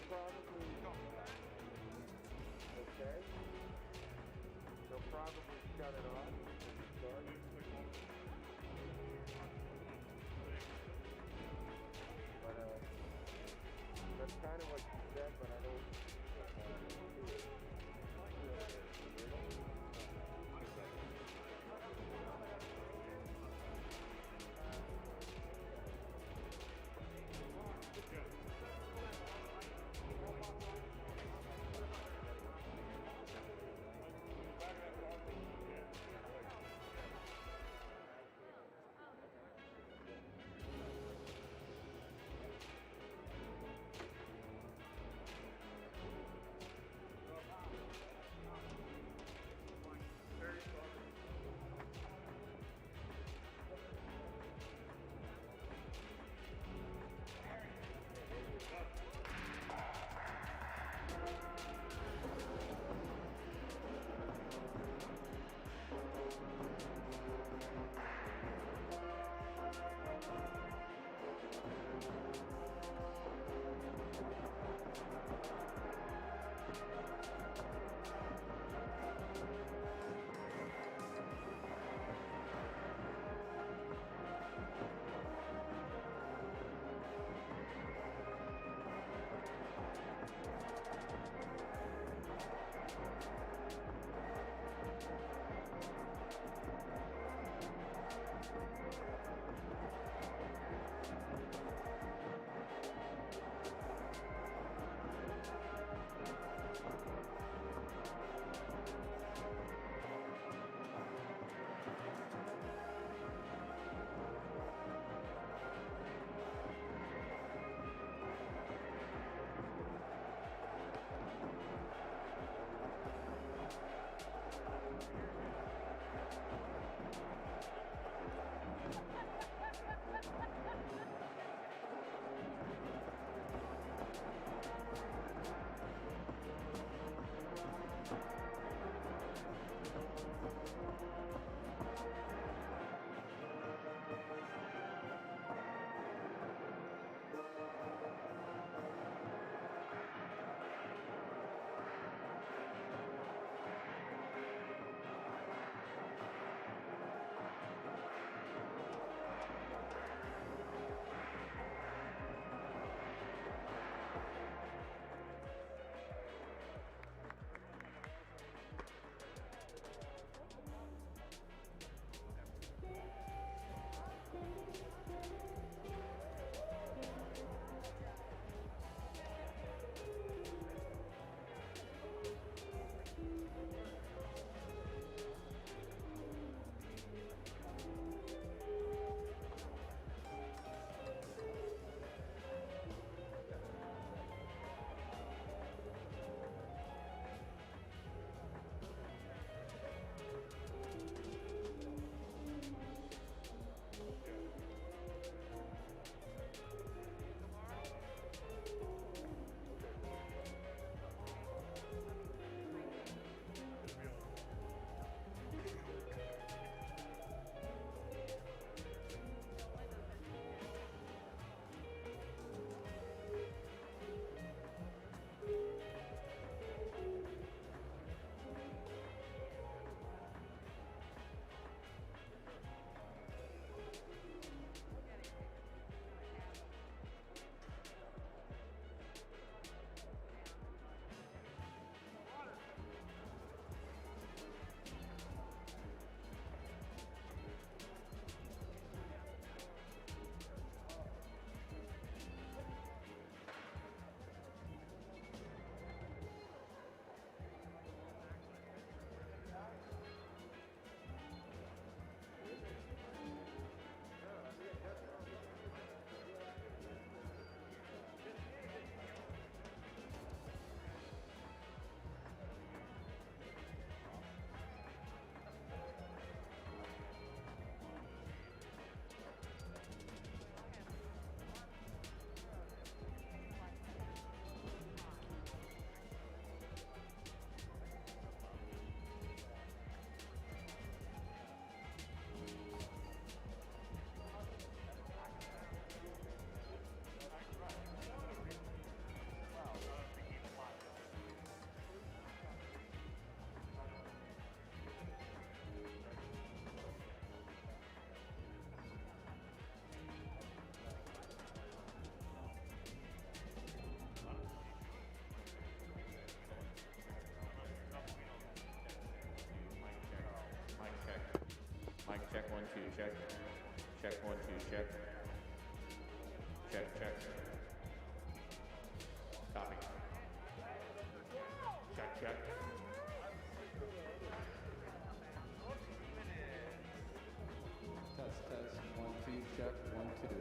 probably... Okay. They'll probably shut it off. But, that's kind of what she said, but I don't... Check 1 2 check. Check 1 2 check. Check check. Copy. Check check. Test 1 2 check 1 2.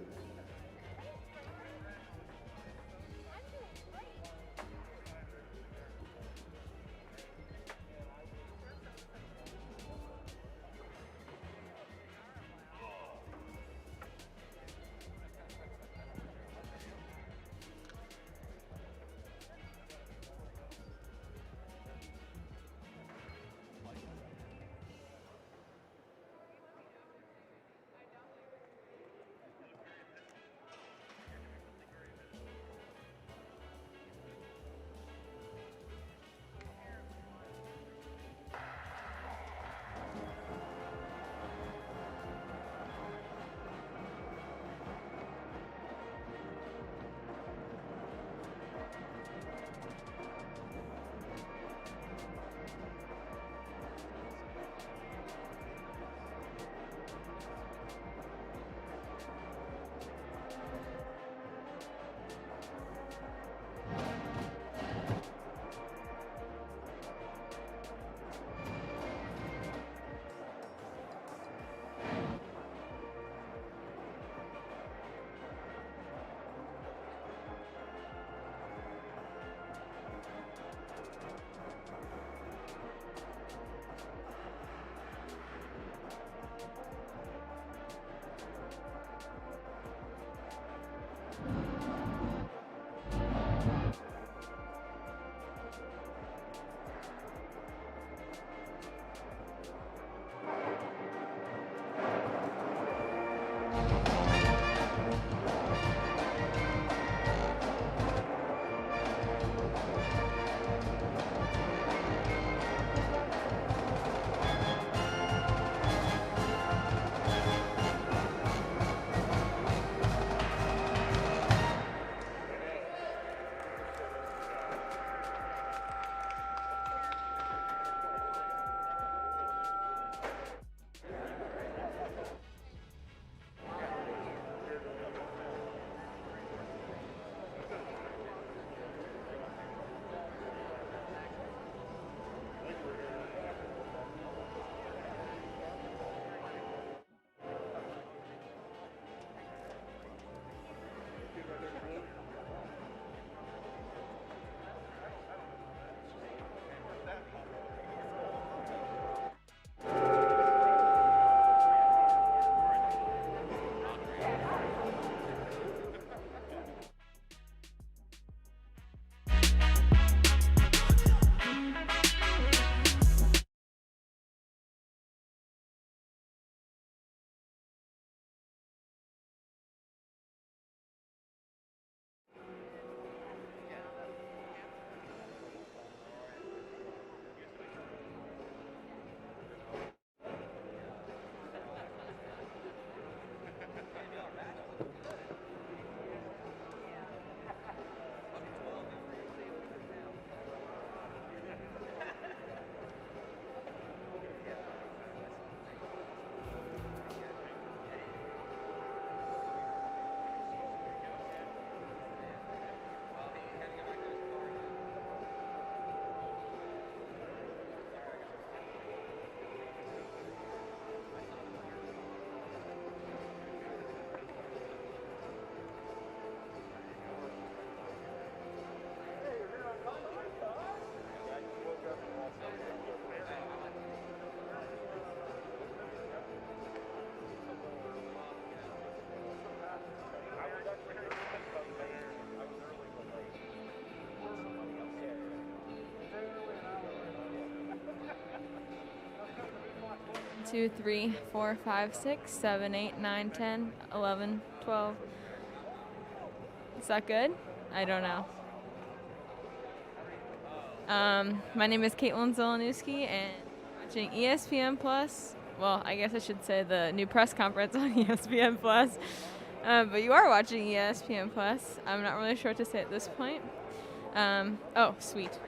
Two, 3, 4, 5, 6, 7, 8, 9, 10, 11, 12. Is that good? I don't know. My name is Caitlin Zelenowski, and I'm watching ESPN Plus. Well, I guess I should say the new press conference on ESPN Plus. But you are watching ESPN Plus. I'm not really sure what to say at this point. Oh, sweet.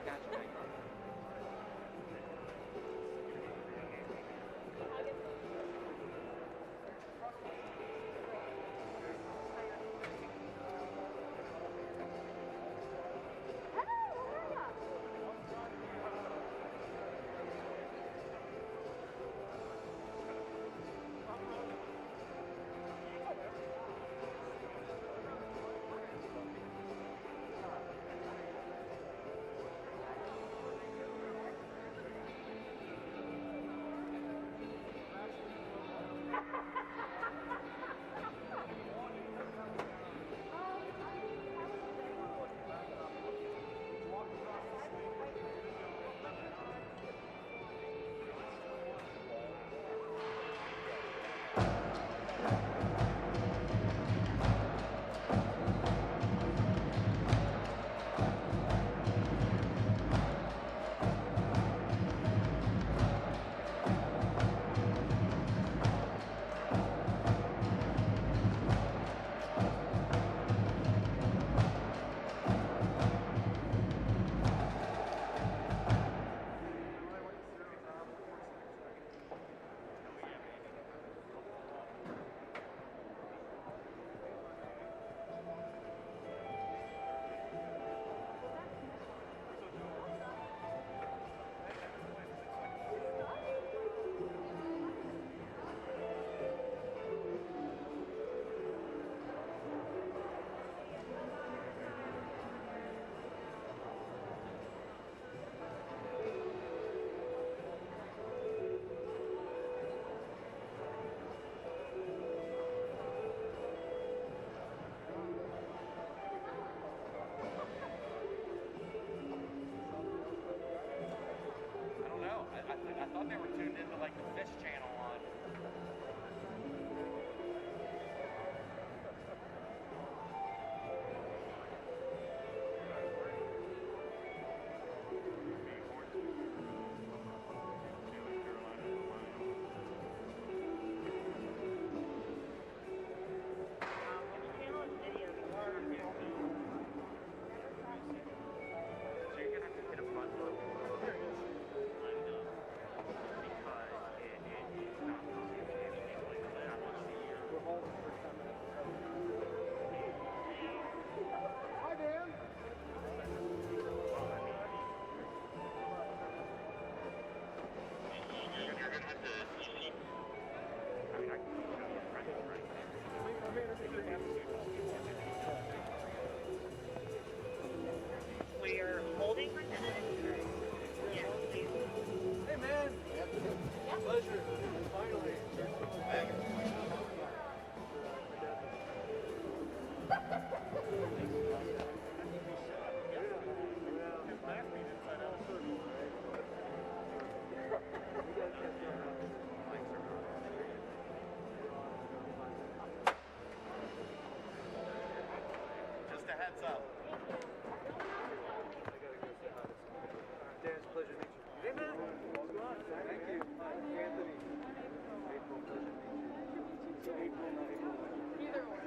Dan, it's a pleasure to meet you. Hey, man. Thank you. Anthony. April, pleasure to meet you. April, not April. Either one.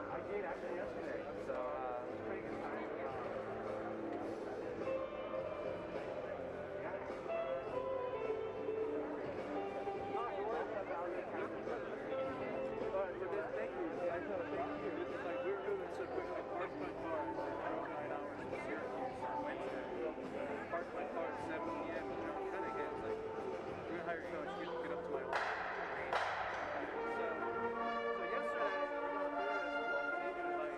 I did actually yesterday, so it was pretty good time. Thank you. I thought thank you. Like we were moving so quick, I parked my car. I drove 9 hours to Syracuse on Wednesday. Parked my car at 7 p.m. and drove to Cunningham. It's like we're gonna hire you guys. Get up to my home. So yesterday we got through this.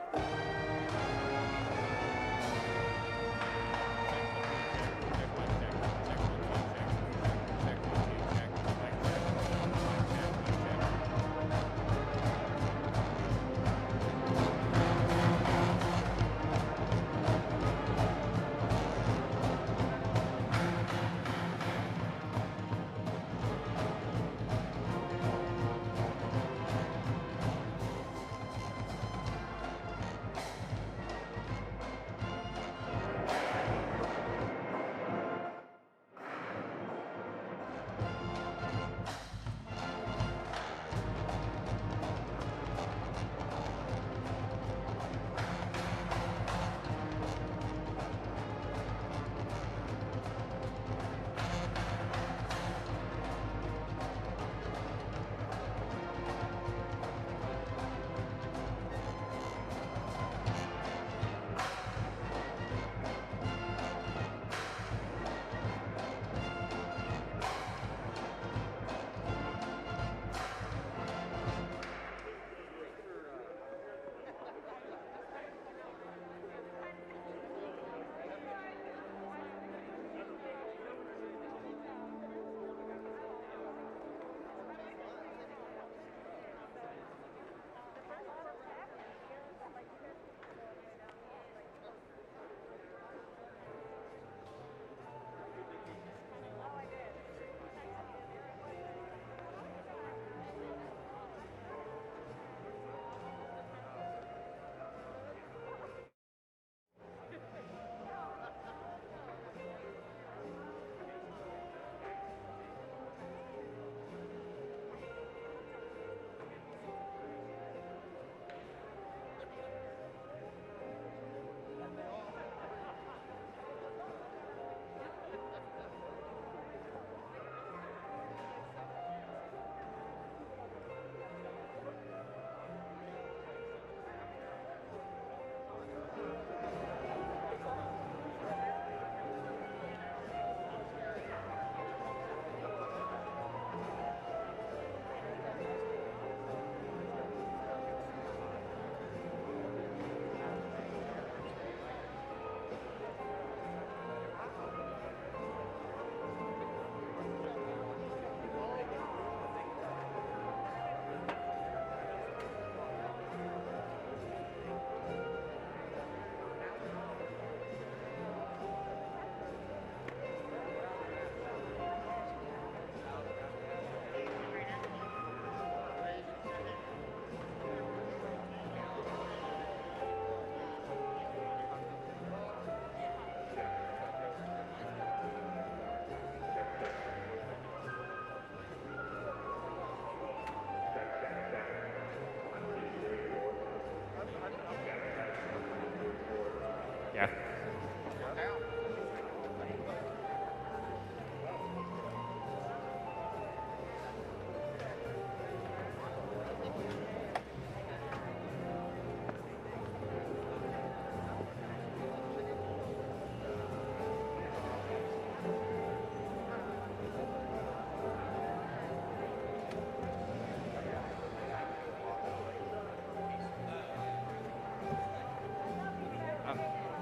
Yeah.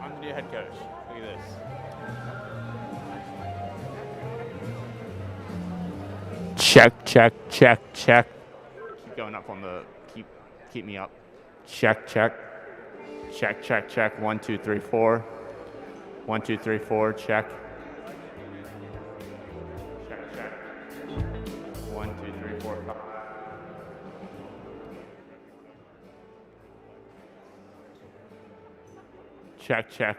I'm the new head coach. Look at this. Check. Keep going up on the keep me up. Check. 1, 2, 3, 4. 1, 2, 3, 4, check. Check, check. 1, 2, 3, 4, 5. Check, check.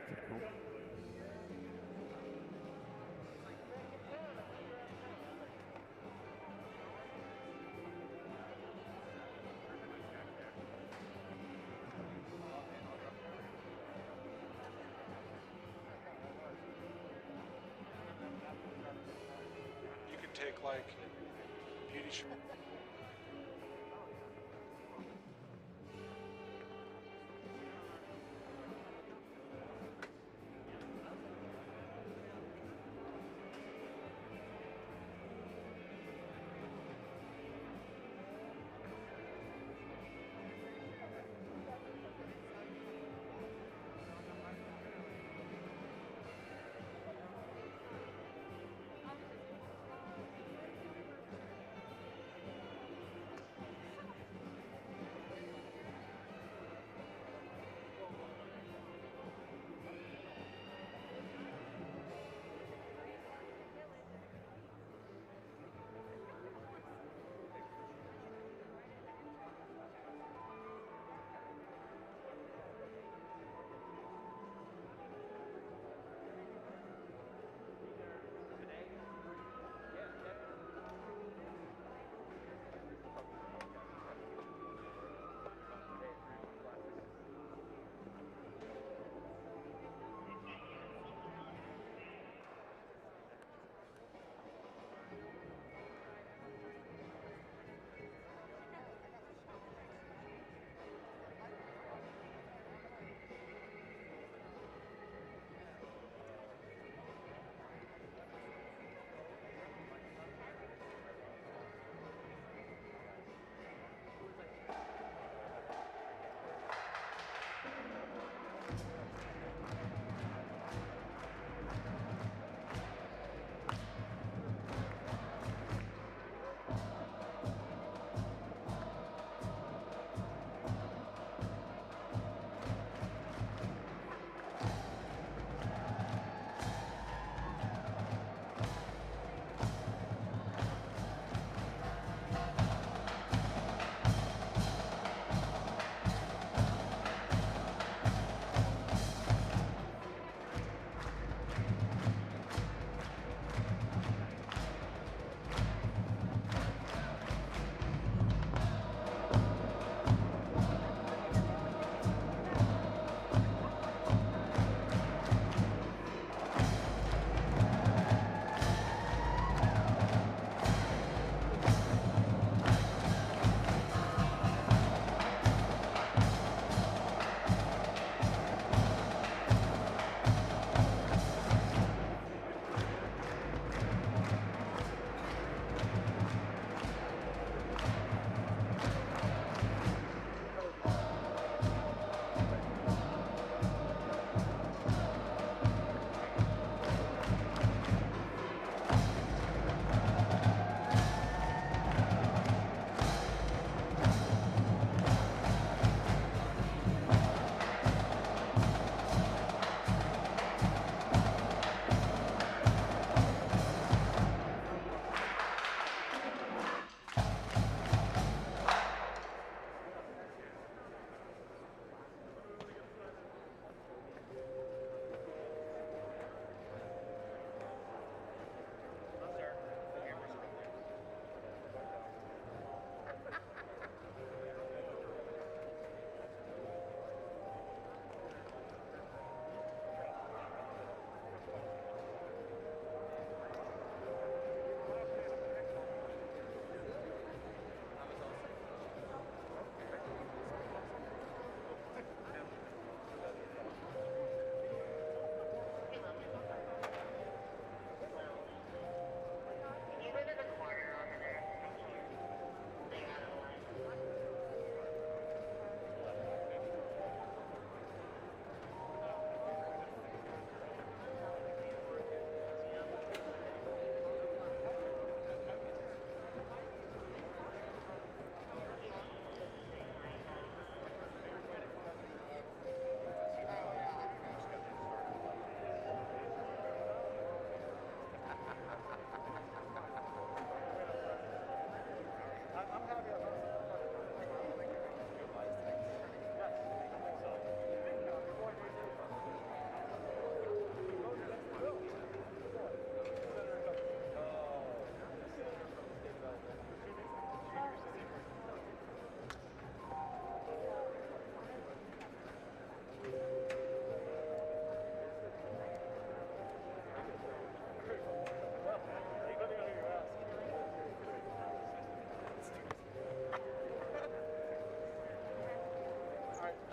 You can take like beauty sh-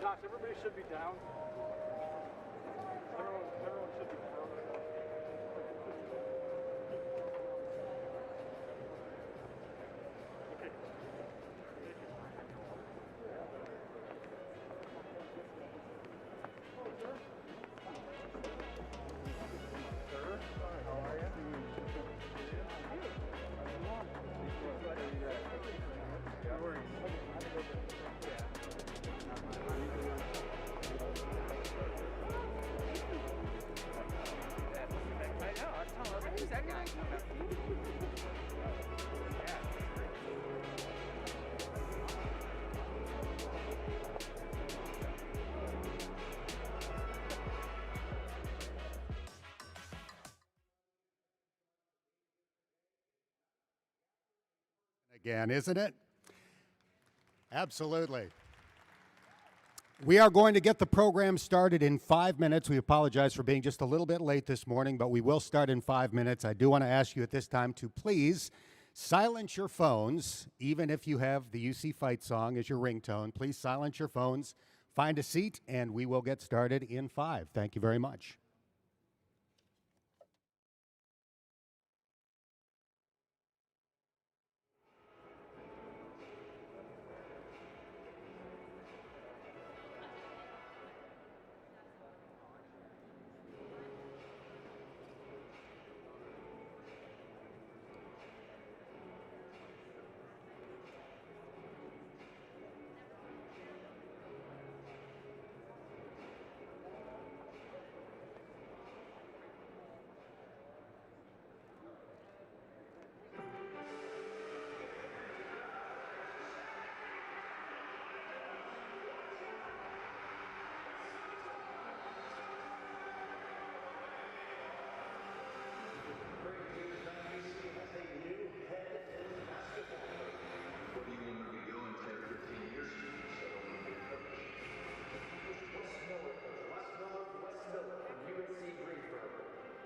Josh, everybody should be down. Everyone should be down. Okay. Sir, how are you? No worries. Who's that guy? Again, isn't it? Absolutely. We are going to get the program started in 5 minutes. We apologize for being just a little bit late this morning, but we will start in 5 minutes. I do want to ask you at this time to please silence your phones, even if you have the UC Fight song as your ringtone. Please silence your phones, find a seat, and we will get started in 5. Thank you very much.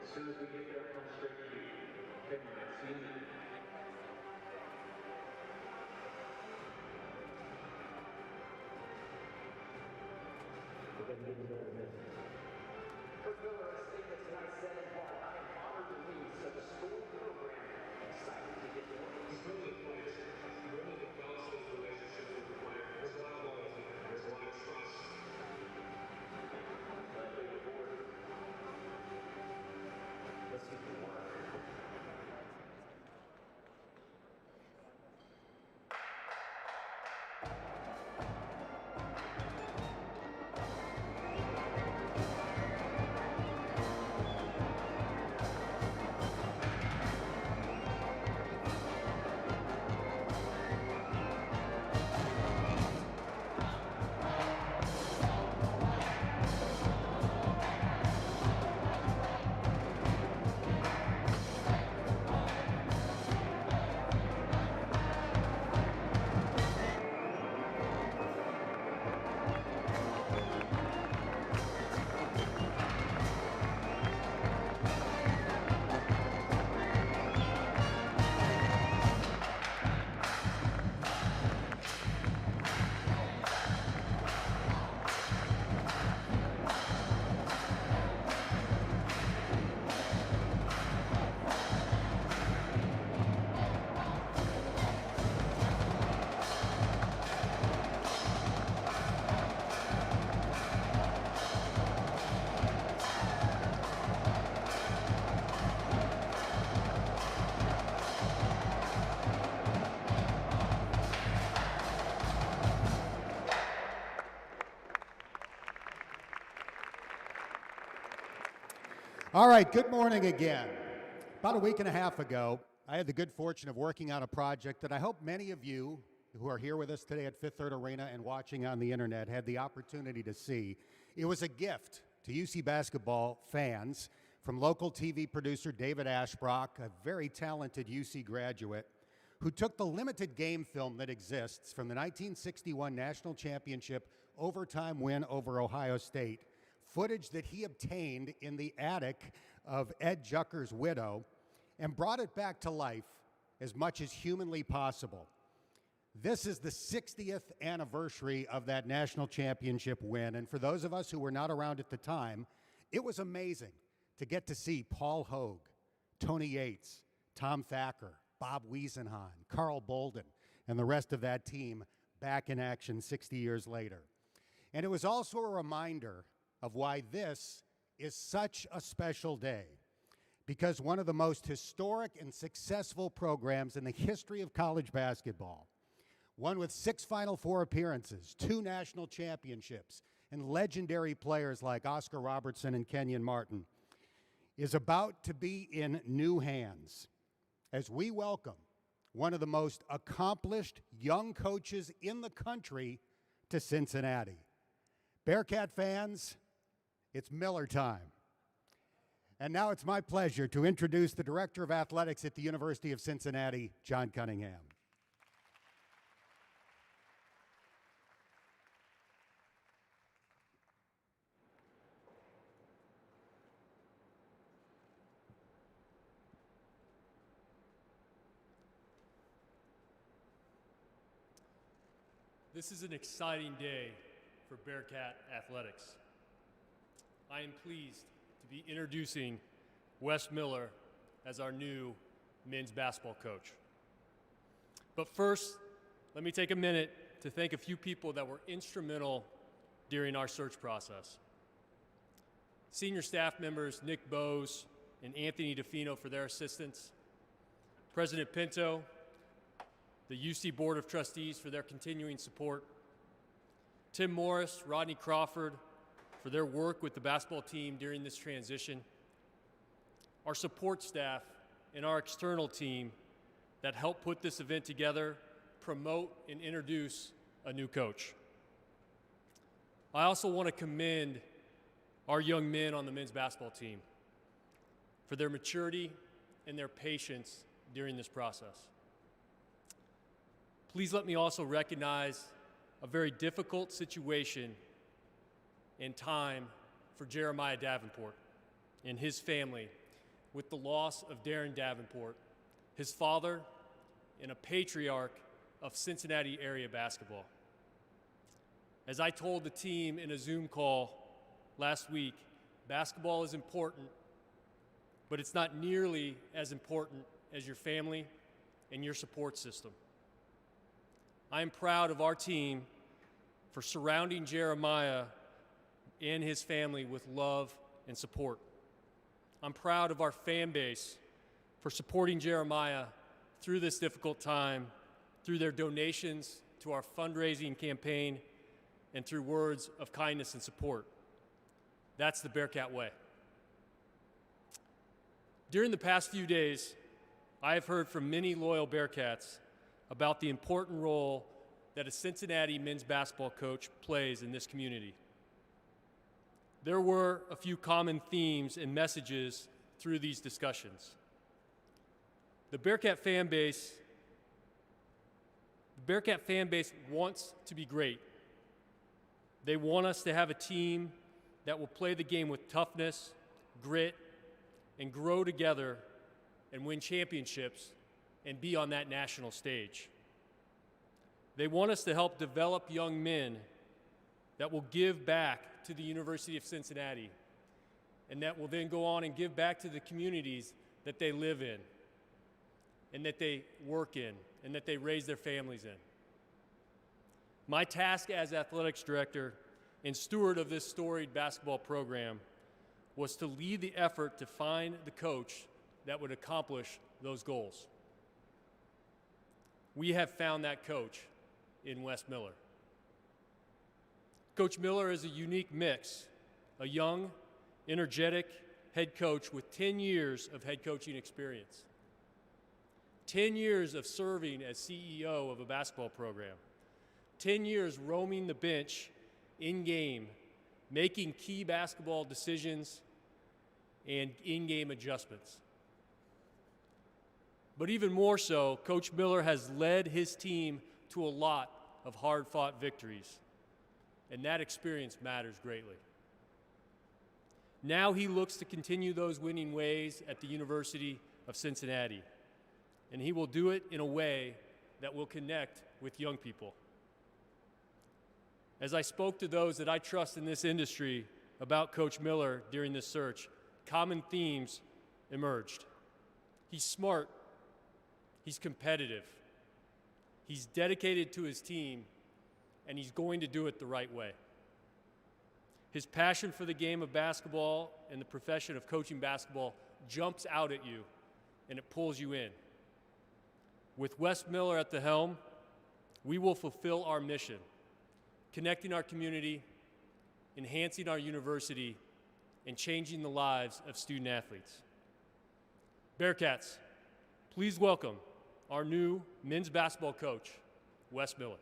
As soon as we get there, come straight to you. Okay, man. See you in a minute. Coach Miller, a statement tonight said in part, I am honored to lead such a storied program and excited to get more. He's building players. He's ready to develop those relationships with the player. There's a lot of loyalty. There's a lot of trust. Let's take it forward. Let's get to work. All right, good morning again. About a week and a half ago, I had the good fortune of working on a project that I hope many of you who are here with us today at Fifth Third Arena and watching on the internet had the opportunity to see. It was a gift to UC basketball fans from local TV producer David Ashbrock, a very talented UC graduate, who took the limited game film that exists from the 1961 National Championship overtime win over Ohio State, footage that he obtained in the attic of Ed Jucker's widow, and brought it back to life as much as humanly possible. This is the 60th anniversary of that national championship win, and for those of us who were not around at the time, it was amazing to get to see Paul Hogue, Tony Yates, Tom Thacker, Bob Wiesenhahn, Carl Bolden, and the rest of that team back in action 60 years later. And it was also a reminder of why this is such a special day, because one of the most historic and successful programs in the history of college basketball, one with 6 Final Four appearances, 2 national championships, and legendary players like Oscar Robertson and Kenyon Martin, is about to be in new hands as we welcome one of the most accomplished young coaches in the country to Cincinnati. Bearcat fans, it's Miller time. And now it's my pleasure to introduce the Director of Athletics at the University of Cincinnati, John Cunningham. This is an exciting day for Bearcat athletics. I am pleased to be introducing Wes Miller as our new men's basketball coach. But first, let me take a minute to thank a few people that were instrumental during our search process. Senior staff members Nick Bowes and Anthony DeFino for their assistance, President Pinto, the UC Board of Trustees for their continuing support, Tim Morris, Rodney Crawford for their work with the basketball team during this transition, our support staff and our external team that helped put this event together, promote and introduce a new coach. I also want to commend our young men on the men's basketball team for their maturity and their patience during this process. Please let me also recognize a very difficult situation and time for Jeremiah Davenport and his family with the loss of Darren Davenport, his father and a patriarch of Cincinnati area basketball. As I told the team in a Zoom call last week, basketball is important, but it's not nearly as important as your family and your support system. I am proud of our team for surrounding Jeremiah and his family with love and support. I'm proud of our fan base for supporting Jeremiah through this difficult time, through their donations to our fundraising campaign, and through words of kindness and support. That's the Bearcat way. During the past few days, I have heard from many loyal Bearcats about the important role that a Cincinnati men's basketball coach plays in this community. There were a few common themes and messages through these discussions. The Bearcat fan base wants to be great. They want us to have a team that will play the game with toughness, grit, and grow together and win championships and be on that national stage. They want us to help develop young men that will give back to the University of Cincinnati and that will then go on and give back to the communities that they live in and that they work in and that they raise their families in. My task as athletics director and steward of this storied basketball program was to lead the effort to find the coach that would accomplish those goals. We have found that coach in Wes Miller. Coach Miller is a unique mix, a young, energetic head coach with 10 years of head coaching experience, 10 years of serving as CEO of a basketball program, 10 years roaming the bench in-game, making key basketball decisions and in-game adjustments. But even more so, Coach Miller has led his team to a lot of hard-fought victories, and that experience matters greatly. Now he looks to continue those winning ways at the University of Cincinnati, and he will do it in a way that will connect with young people. As I spoke to those that I trust in this industry about Coach Miller during this search, common themes emerged. He's smart, he's competitive, he's dedicated to his team, and he's going to do it the right way. His passion for the game of basketball and the profession of coaching basketball jumps out at you, and it pulls you in. With Wes Miller at the helm, we will fulfill our mission, connecting our community, enhancing our university, and changing the lives of student athletes. Bearcats, please welcome our new men's basketball coach, Wes Miller.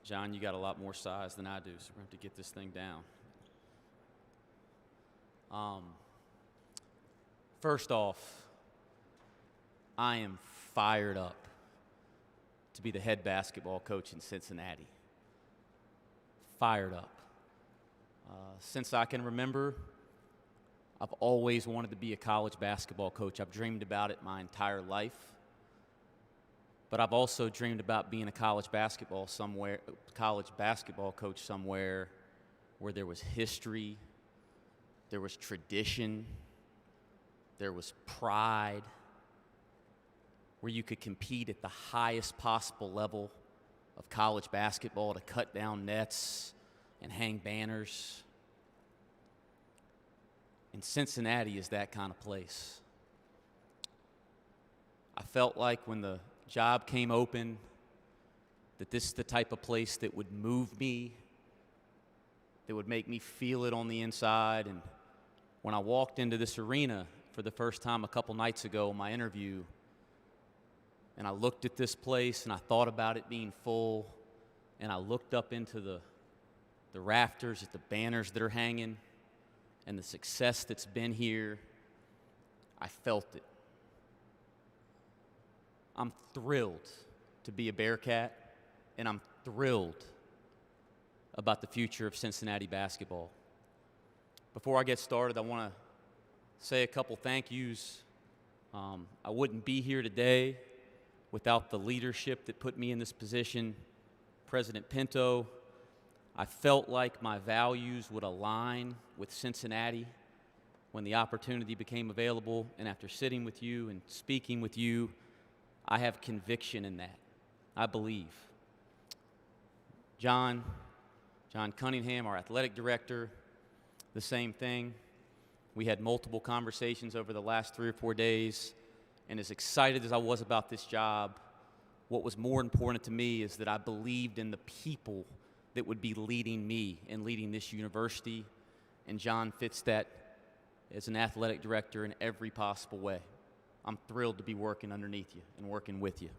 John, you got a lot more size than I do, so we're going to have to get this thing down. First off, I am fired up to be the head basketball coach in Cincinnati. Fired up. Since I can remember, I've always wanted to be a college basketball coach. I've dreamed about it my entire life. But I've also dreamed about being a college basketball coach somewhere where there was history, there was tradition, there was pride, where you could compete at the highest possible level of college basketball to cut down nets and hang banners. And Cincinnati is that kind of place. I felt like when the job came open that this is the type of place that would move me, that would make me feel it on the inside. And when I walked into this arena for the first time a couple nights ago in my interview, and I looked at this place and I thought about it being full, and I looked up into the rafters at the banners that are hanging and the success that's been here, I felt it. I'm thrilled to be a Bearcat, and I'm thrilled about the future of Cincinnati basketball. Before I get started, I want to say a couple thank yous. I wouldn't be here today without the leadership that put me in this position. President Pinto, I felt like my values would align with Cincinnati when the opportunity became available, and after sitting with you and speaking with you, I have conviction in that. I believe. John Cunningham, our athletic director, the same thing. We had multiple conversations over the last 3 or 4 days, and as excited as I was about this job, what was more important to me is that I believed in the people that would be leading me and leading this university, and John fits that as an athletic director in every possible way. I'm thrilled to be working underneath you and working with you.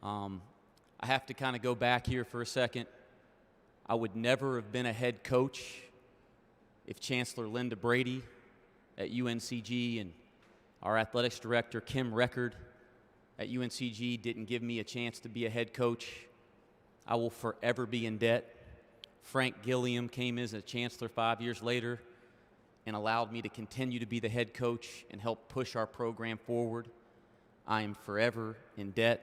I have to kind of go back here for a second. I would never have been a head coach if Chancellor Linda Brady at UNCG and our athletics director Kim Record at UNCG didn't give me a chance to be a head coach. I will forever be in debt. Frank Gilliam came in as a chancellor 5 years later and allowed me to continue to be the head coach and help push our program forward. I am forever in debt.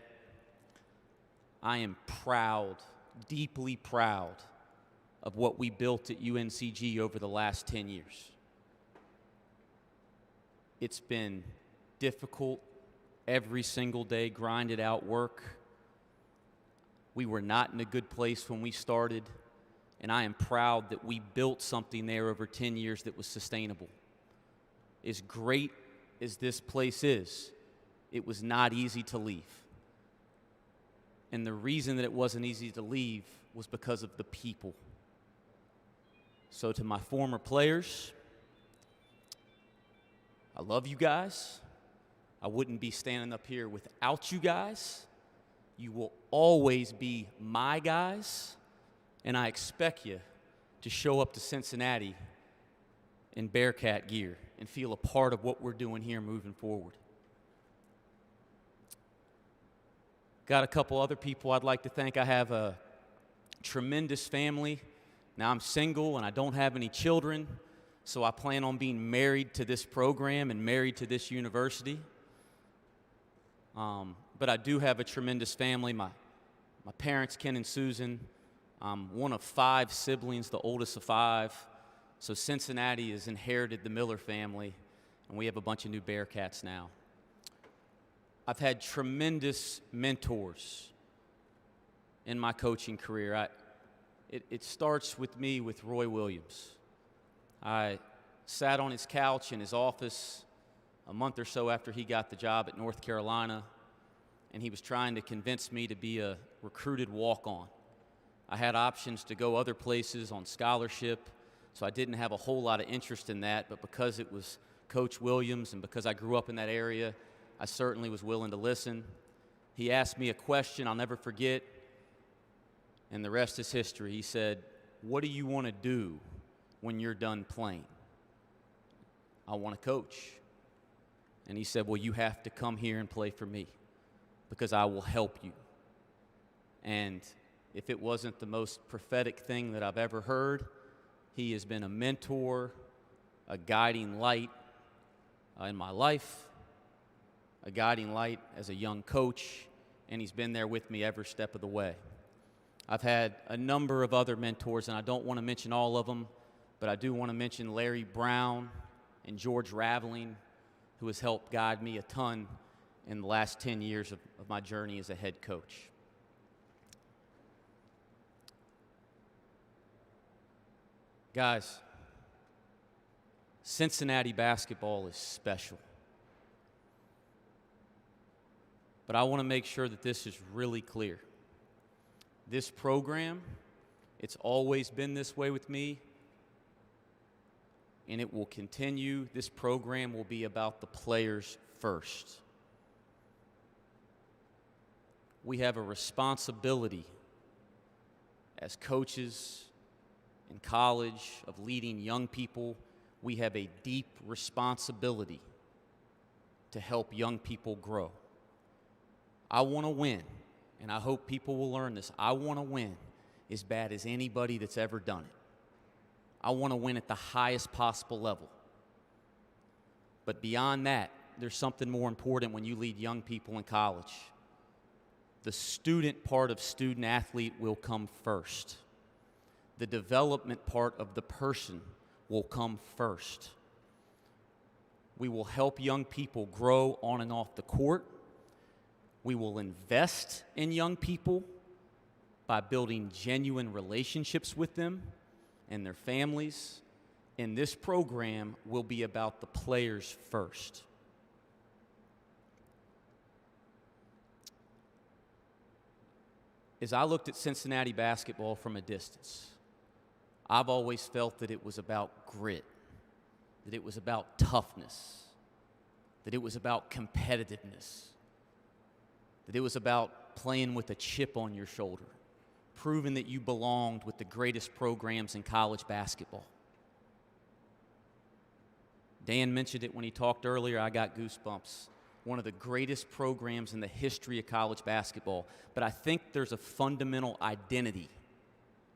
I am proud, deeply proud of what we built at UNCG over the last 10 years. It's been difficult, every single day, grinded out work. We were not in a good place when we started, and I am proud that we built something there over 10 years that was sustainable. As great as this place is, it was not easy to leave. And the reason that it wasn't easy to leave was because of the people. So to my former players, I love you guys. I wouldn't be standing up here without you guys. You will always be my guys, and I expect you to show up to Cincinnati in Bearcat gear and feel a part of what we're doing here moving forward. Got a couple other people I'd like to thank. I have a tremendous family. Now I'm single and I don't have any children, so I plan on being married to this program and married to this university. But I do have a tremendous family. My parents, Ken and Susan. I'm one of 5 siblings, the oldest of 5. So Cincinnati has inherited the Miller family, and we have a bunch of new Bearcats now. I've had tremendous mentors in my coaching career. It starts with me with Roy Williams. I sat on his couch in his office a month or so after he got the job at North Carolina, and he was trying to convince me to be a recruited walk-on. I had options to go other places on scholarship, so I didn't have a whole lot of interest in that, but because it was Coach Williams and because I grew up in that area, I certainly was willing to listen. He asked me a question I'll never forget, and the rest is history. He said, "What do you want to do when you're done playing?" "I want to coach." And he said, "Well, you have to come here and play for me because I will help you." And if it wasn't the most prophetic thing that I've ever heard, he has been a mentor, a guiding light in my life, a guiding light as a young coach, and he's been there with me every step of the way. I've had a number of other mentors, and I don't want to mention all of them, but I do want to mention Larry Brown and George Raveling, who has helped guide me a ton in the last 10 years of my journey as a head coach. Guys, Cincinnati basketball is special. But I want to make sure that this is really clear. This program, it's always been this way with me, and it will continue. This program will be about the players first. We have a responsibility as coaches in college of leading young people. We have a deep responsibility to help young people grow. I want to win, and I hope people will learn this. I want to win as bad as anybody that's ever done it. I want to win at the highest possible level. But beyond that, there's something more important when you lead young people in college. The student part of student athlete will come first. The development part of the person will come first. We will help young people grow on and off the court. We will invest in young people by building genuine relationships with them and their families. And this program will be about the players first. As I looked at Cincinnati basketball from a distance, I've always felt that it was about grit, that it was about toughness, that it was about competitiveness, that it was about playing with a chip on your shoulder, proving that you belonged with the greatest programs in college basketball. Dan mentioned it when he talked earlier. I got goosebumps. One of the greatest programs in the history of college basketball. But I think there's a fundamental identity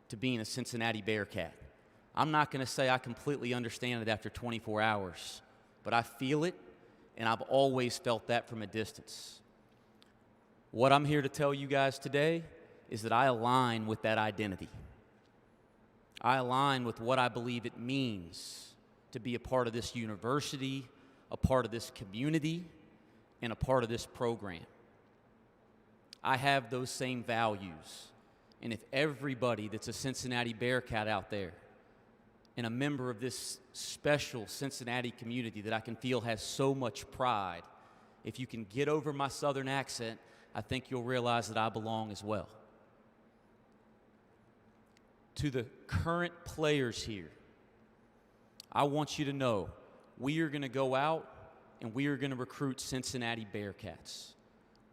to being a Cincinnati Bearcat. I'm not going to say I completely understand it after 24 hours, but I feel it, and I've always felt that from a distance. What I'm here to tell you guys today is that I align with that identity. I align with what I believe it means to be a part of this university, a part of this community, and a part of this program. I have those same values. And if everybody that's a Cincinnati Bearcat out there and a member of this special Cincinnati community that I can feel has so much pride, if you can get over my southern accent, I think you'll realize that I belong as well. To the current players here, I want you to know we are going to go out and we are going to recruit Cincinnati Bearcats.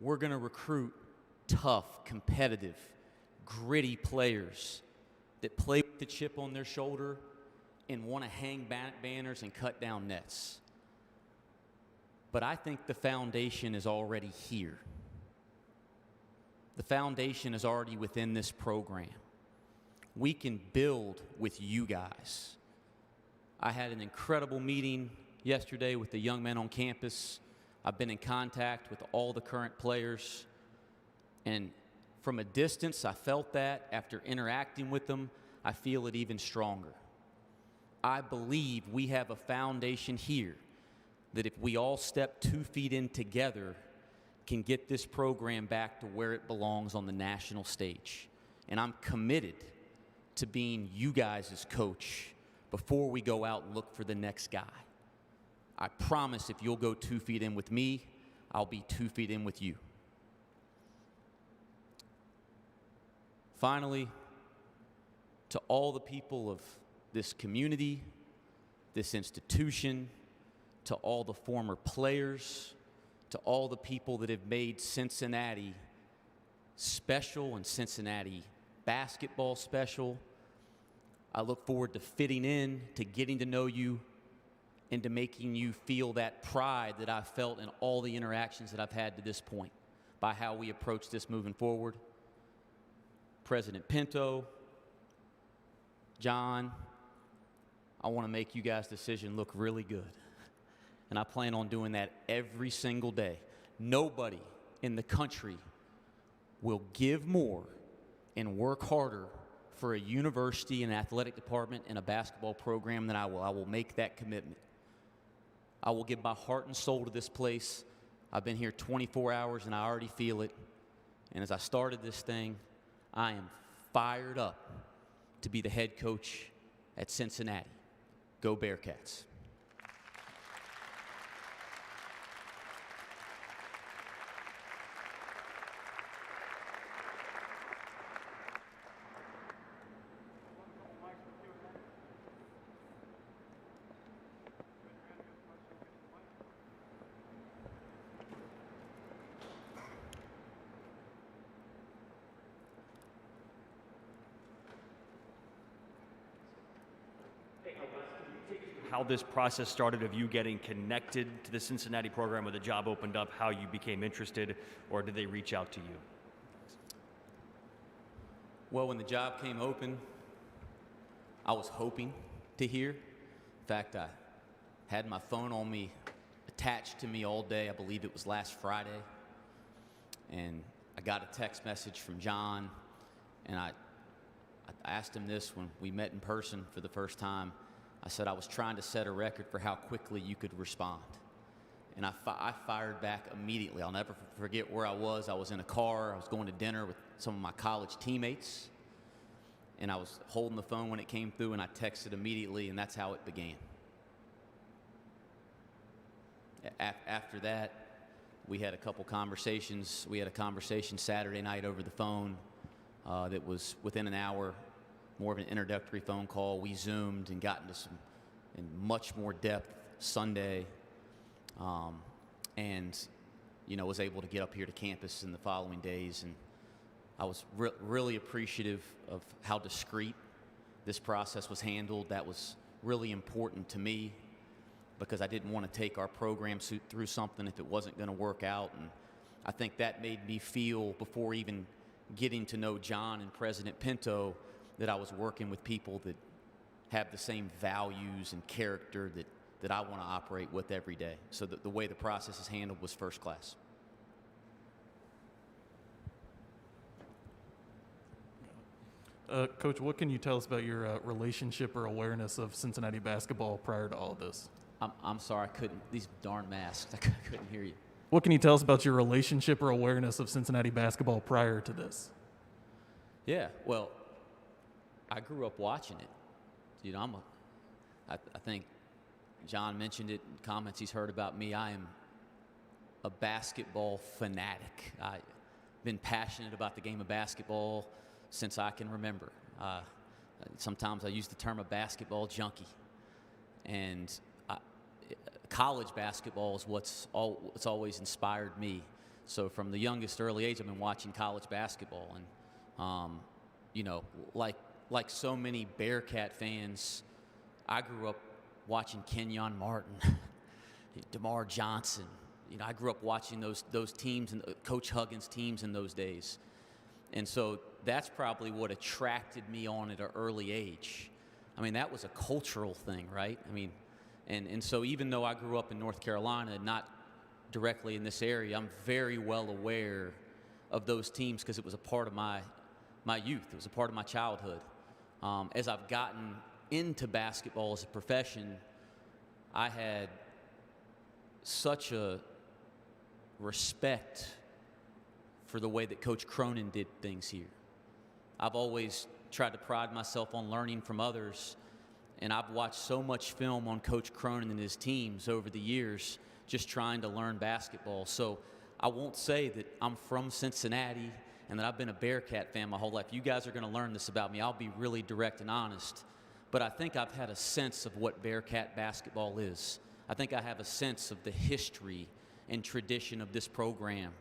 We're going to recruit tough, competitive, gritty players that play with the chip on their shoulder and want to hang banners and cut down nets. But I think the foundation is already here. The foundation is already within this program. We can build with you guys. I had an incredible meeting yesterday with the young men on campus. I've been in contact with all the current players. And from a distance, I felt that. After interacting with them, I feel it even stronger. I believe we have a foundation here that if we all step 2 feet in together, can get this program back to where it belongs on the national stage. And I'm committed to being you guys' coach before we go out and look for the next guy. I promise if you'll go 2 feet in with me, I'll be 2 feet in with you. Finally, to all the people of this community, this institution, to all the former players, to all the people that have made Cincinnati special and Cincinnati basketball special, I look forward to fitting in, to getting to know you, and to making you feel that pride that I've felt in all the interactions that I've had to this point by how we approach this moving forward. President Pinto, John, I want to make you guys' decision look really good. And I plan on doing that every single day. Nobody in the country will give more and work harder for a university, an athletic department, and a basketball program than I will. I will make that commitment. I will give my heart and soul to this place. I've been here 24 hours and I already feel it. And as I started this thing, I am fired up to be the head coach at Cincinnati. Go Bearcats. How this process started of you getting connected to the Cincinnati program when the job opened up, how you became interested, or did they reach out to you? Well, when the job came open, I was hoping to hear. In fact, I had my phone on me, attached to me all day. I believe it was last Friday. And I got a text message from John, and I asked him this when we met in person for the first time. I said I was trying to set a record for how quickly you could respond. And I fired back immediately. I'll never forget where I was. I was in a car. I was going to dinner with some of my college teammates. And I was holding the phone when it came through, and I texted immediately, and that's how it began. After that, we had a couple conversations. We had a conversation Saturday night over the phone that was within an hour. More of an introductory phone call. We Zoomed and got into some in much more depth Sunday, and was able to get up here to campus in the following days. And I was really appreciative of how discreet this process was handled. That was really important to me because I didn't want to take our program through something if it wasn't going to work out. And I think that made me feel, before even getting to know John and President Pinto, that I was working with people that have the same values and character that I want to operate with every day. So the way the process is handled was first class. Coach, what can you tell us about your relationship or awareness of Cincinnati basketball prior to all of this? I'm sorry, I couldn't, these darn masks, I couldn't hear you. What can you tell us about your relationship or awareness of Cincinnati basketball prior to this? Yeah, well, I grew up watching it. I think John mentioned it in comments he's heard about me. I am a basketball fanatic. been passionate about the game of basketball since I can remember. Sometimes I use the term a basketball junkie. And college basketball is what's always inspired me. So from the youngest early age, I've been watching college basketball. And, you know, like so many Bearcat fans, I grew up watching Kenyon Martin, DeMar Johnson. You know, I grew up watching those teams and Coach Huggins' teams in those days. And so that's probably what attracted me on at an early age. I mean, that was a cultural thing, right? I mean, and so even though I grew up in North Carolina, not directly in this area, I'm very well aware of those teams because it was a part of my youth. It was a part of my childhood. As I've gotten into basketball as a profession, I had such a respect for the way that Coach Cronin did things here. I've always tried to pride myself on learning from others, and I've watched so much film on Coach Cronin and his teams over the years just trying to learn basketball. So I won't say that I'm from Cincinnati and that I've been a Bearcat fan my whole life. You guys are going to learn this about me. I'll be really direct and honest. But I think I've had a sense of what Bearcat basketball is. I think I have a sense of the history and tradition of this program.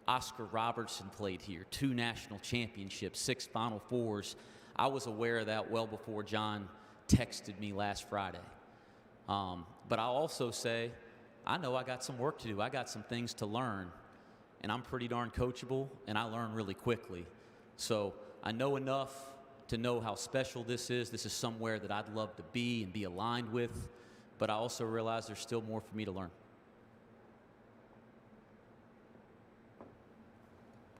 Oscar Robertson played here, 2 national championships, 6 Final Fours. I was aware of that well before John texted me last Friday. But I'll also say, I know I got some work to do. I got some things to learn, and I'm pretty darn coachable, and I learn really quickly. So I know enough to know how special this is. This is somewhere that I'd love to be and be aligned with, but I also realize there's still more for me to learn.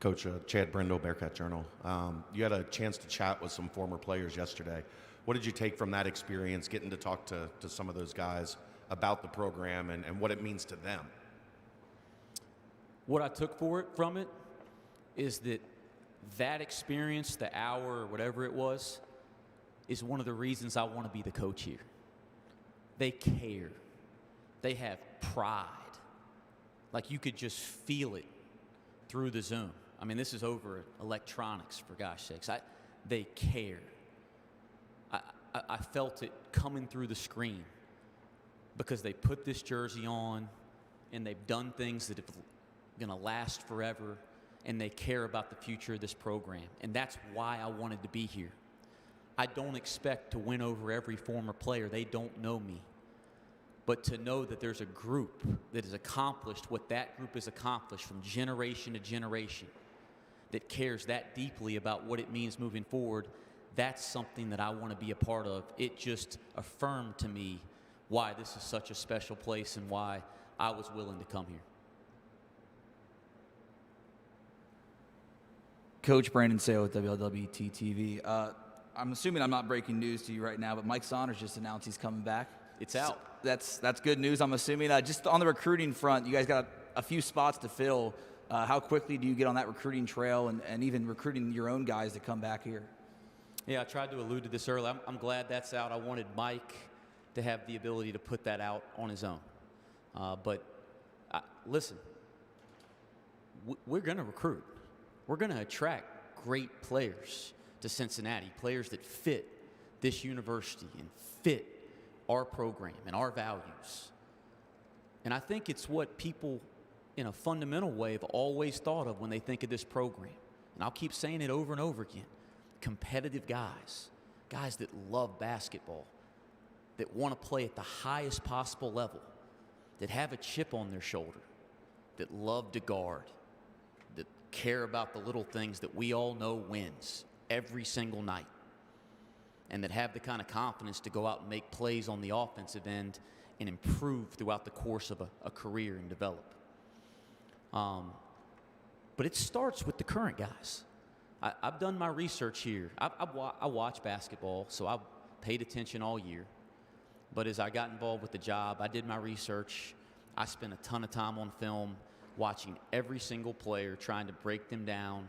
Coach, Chad Brindle, Bearcat Journal. You had a chance to chat with some former players yesterday. What did you take from that experience, getting to talk to some of those guys about the program and what it means to them? What I took from it is that experience, the hour or whatever it was, is one of the reasons I want to be the coach here. They care. They have pride. Like you could just feel it through the Zoom. I mean, this is over electronics, for gosh sakes. They care. I felt it coming through the screen because they put this jersey on and they've done things that are going to last forever, and they care about the future of this program. And that's why I wanted to be here. I don't expect to win over every former player. They don't know me. But to know that there's a group that has accomplished what that group has accomplished from generation to generation, that cares that deeply about what it means moving forward, that's something that I want to be a part of. It just affirmed to me why this is such a special place and why I was willing to come here. Coach Brandon Sale with WLWT TV. I'm assuming I'm not breaking news to you right now, but Mike Saunders just announced he's coming back. It's out. So that's good news, I'm assuming. Just on the recruiting front, you guys got a few spots to fill. How quickly do you get on that recruiting trail and even recruiting your own guys to come back here? Yeah, I tried to allude to this earlier. I'm glad that's out. I wanted Mike to have the ability to put that out on his own. But listen, we're going to recruit. We're going to attract great players to Cincinnati, players that fit this university and fit our program and our values. And I think it's what people in a fundamental way have always thought of when they think of this program. And I'll keep saying it over and over again. Competitive guys that love basketball, that want to play at the highest possible level, that have a chip on their shoulder, that love to guard, that care about the little things that we all know wins every single night, and that have the kind of confidence to go out and make plays on the offensive end and improve throughout the course of a career and develop. But it starts with the current guys. I've done my research here. I watch basketball, so I've paid attention all year. But as I got involved with the job, I did my research. I spent a ton of time on film watching every single player, trying to break them down.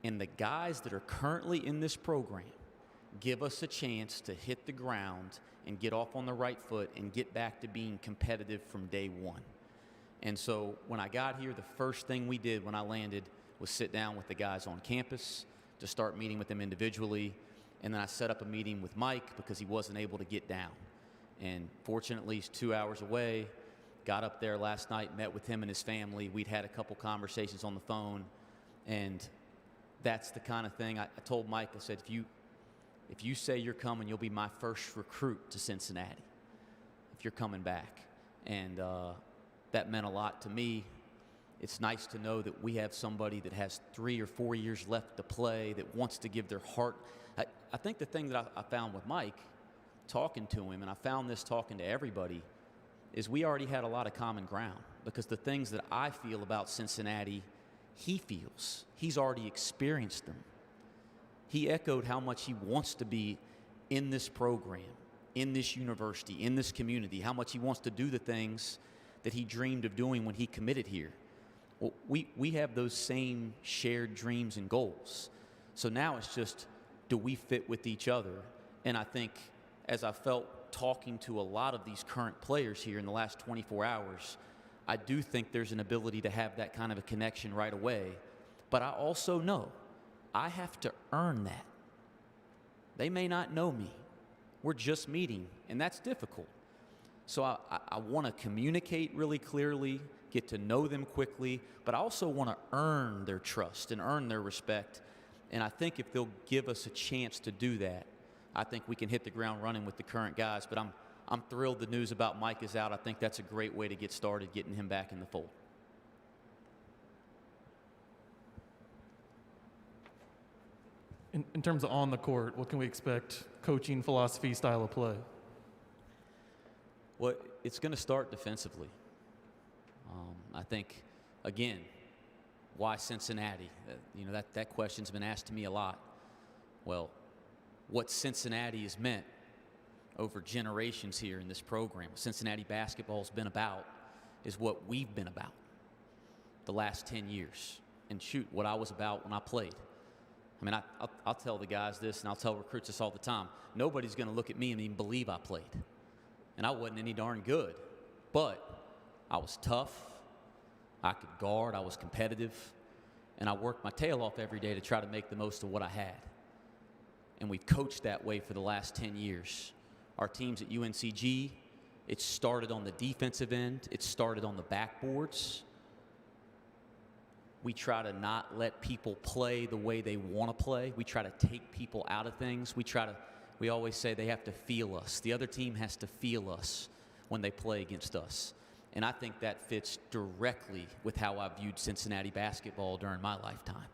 And the guys that are currently in this program give us a chance to hit the ground and get off on the right foot and get back to being competitive from day one. And so when I got here, the first thing we did when I landed was sit down with the guys on campus to start meeting with them individually. And then I set up a meeting with Mike because he wasn't able to get down. And fortunately, he's 2 hours away. Got up there last night, met with him and his family. We'd had a couple conversations on the phone. And that's the kind of thing I told Mike. I said, if you say you're coming, you'll be my first recruit to Cincinnati if you're coming back. And that meant a lot to me. It's nice to know that we have somebody that has 3 or 4 years left to play, that wants to give their heart. I think the thing that I found with Mike, talking to him, and I found this talking to everybody, is we already had a lot of common ground, because the things that I feel about Cincinnati, he feels. He's already experienced them. He echoed how much he wants to be in this program, in this university, in this community, how much he wants to do the things that he dreamed of doing when he committed here. Well, we have those same shared dreams and goals. So now it's just, do we fit with each other? And I think, as I felt talking to a lot of these current players here in the last 24 hours, I do think there's an ability to have that kind of a connection right away. But I also know I have to earn that. They may not know me. We're just meeting, and that's difficult. So I want to communicate really clearly, get to know them quickly, but I also want to earn their trust and earn their respect. And I think if they'll give us a chance to do that, I think we can hit the ground running with the current guys. But I'm thrilled the news about Mike is out. I think that's a great way to get started, getting him back in the fold. In terms of on the court, what can we expect? Coaching, philosophy, style of play? Well, it's going to start defensively. I think, again, why Cincinnati? That question's been asked to me a lot. Well, what Cincinnati has meant over generations here in this program, what Cincinnati basketball's been about, is what we've been about the last 10 years. And shoot, what I was about when I played. I mean, I'll tell the guys this, and I'll tell recruits this all the time. Nobody's going to look at me and even believe I played. And I wasn't any darn good. But I was tough. I could guard. I was competitive. And I worked my tail off every day to try to make the most of what I had. And we've coached that way for the last 10 years. Our teams at UNCG, it started on the defensive end. It started on the backboards. We try to not let people play the way they want to play. We try to take people out of things. We always say they have to feel us. The other team has to feel us when they play against us. And I think that fits directly with how I viewed Cincinnati basketball during my lifetime.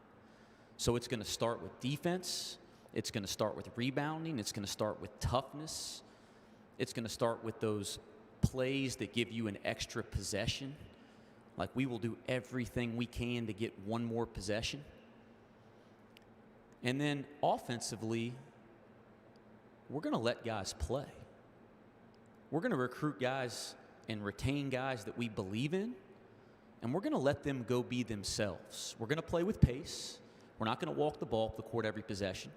So it's going to start with defense. It's going to start with rebounding. It's going to start with toughness. It's going to start with those plays that give you an extra possession. Like, we will do everything we can to get one more possession. And then offensively, we're going to let guys play. We're going to recruit guys and retain guys that we believe in, and we're going to let them go be themselves. We're going to play with pace. We're not going to walk the ball up the court every possession.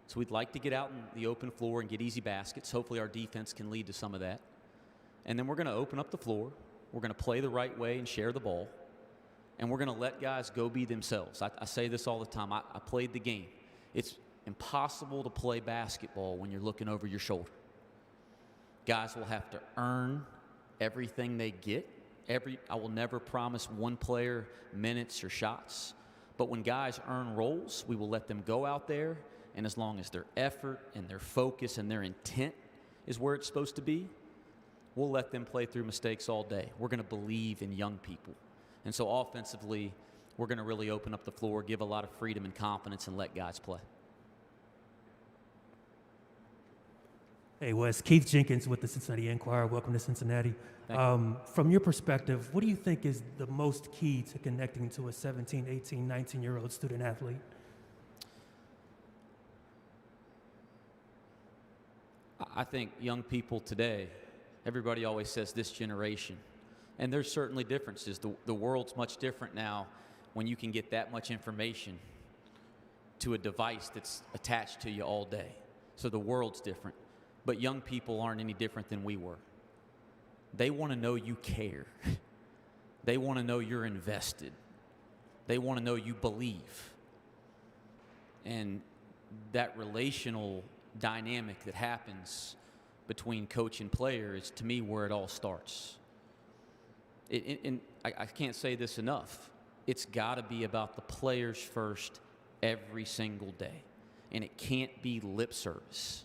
So we'd like to get out in the open floor and get easy baskets. Hopefully our defense can lead to some of that. And then we're going to open up the floor. We're going to play the right way and share the ball. And we're going to let guys go be themselves. I say this all the time. I played the game. It's impossible to play basketball when you're looking over your shoulder. Guys will have to earn everything they get. I will never promise one player minutes or shots. But when guys earn roles, we will let them go out there. And as long as their effort and their focus and their intent is where it's supposed to be, we'll let them play through mistakes all day. We're going to believe in young people. And so offensively, we're going to really open up the floor, give a lot of freedom and confidence, and let guys play. Hey, Wes. Keith Jenkins with the Cincinnati Enquirer. Welcome to Cincinnati. From your perspective, what do you think is the most key to connecting to a 17, 18, 19-year-old student athlete? I think young people today, everybody always says this generation, and there's certainly differences. The world's much different now when you can get that much information to a device that's attached to you all day. So the world's different. But young people aren't any different than we were. They want to know you care. They want to know you're invested. They want to know you believe. And that relational dynamic that happens between coach and player is, to me, where it all starts. And I can't say this enough. It's got to be about the players first every single day. And it can't be lip service.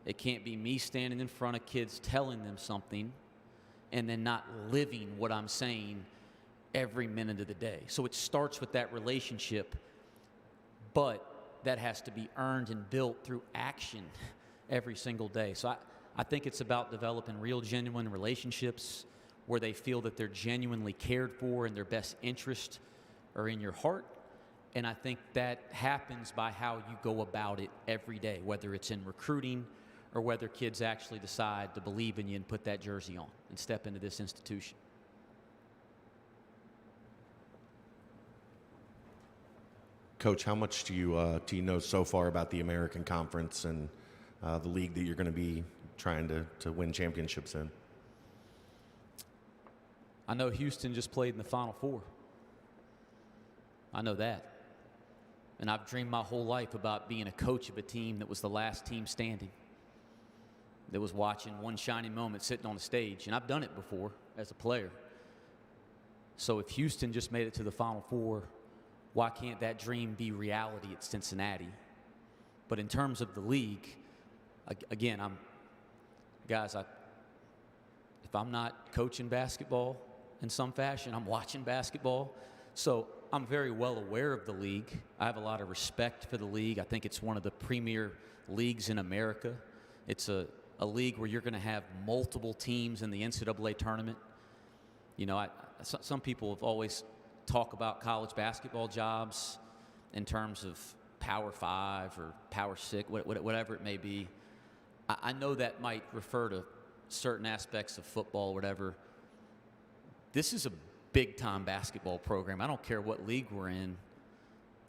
It can't be me standing in front of kids telling them something and then not living what I'm saying every minute of the day. So it starts with that relationship, but that has to be earned and built through action every single day. So I think it's about developing real, genuine relationships where they feel that they're genuinely cared for and their best interests are in your heart. And I think that happens by how you go about it every day, whether it's in recruiting or whether kids actually decide to believe in you and put that jersey on and step into this institution. Coach, how much do you know so far about the American Conference and the league that you're going to be trying to win championships in? I know Houston just played in the Final Four. I know that. And I've dreamed my whole life about being a coach of a team that was the last team standing, that was watching one shining moment sitting on the stage. And I've done it before as a player. So if Houston just made it to the Final Four, why can't that dream be reality at Cincinnati? But in terms of the league, again, if I'm not coaching basketball in some fashion, I'm watching basketball. So I'm very well aware of the league. I have a lot of respect for the league. I think it's one of the premier leagues in America. It's a league where you're going to have multiple teams in the NCAA tournament. You know, some people have always talk about college basketball jobs in terms of Power 5 or Power 6, whatever it may be. I know that might refer to certain aspects of football or whatever. This is a big-time basketball program. I don't care what league we're in.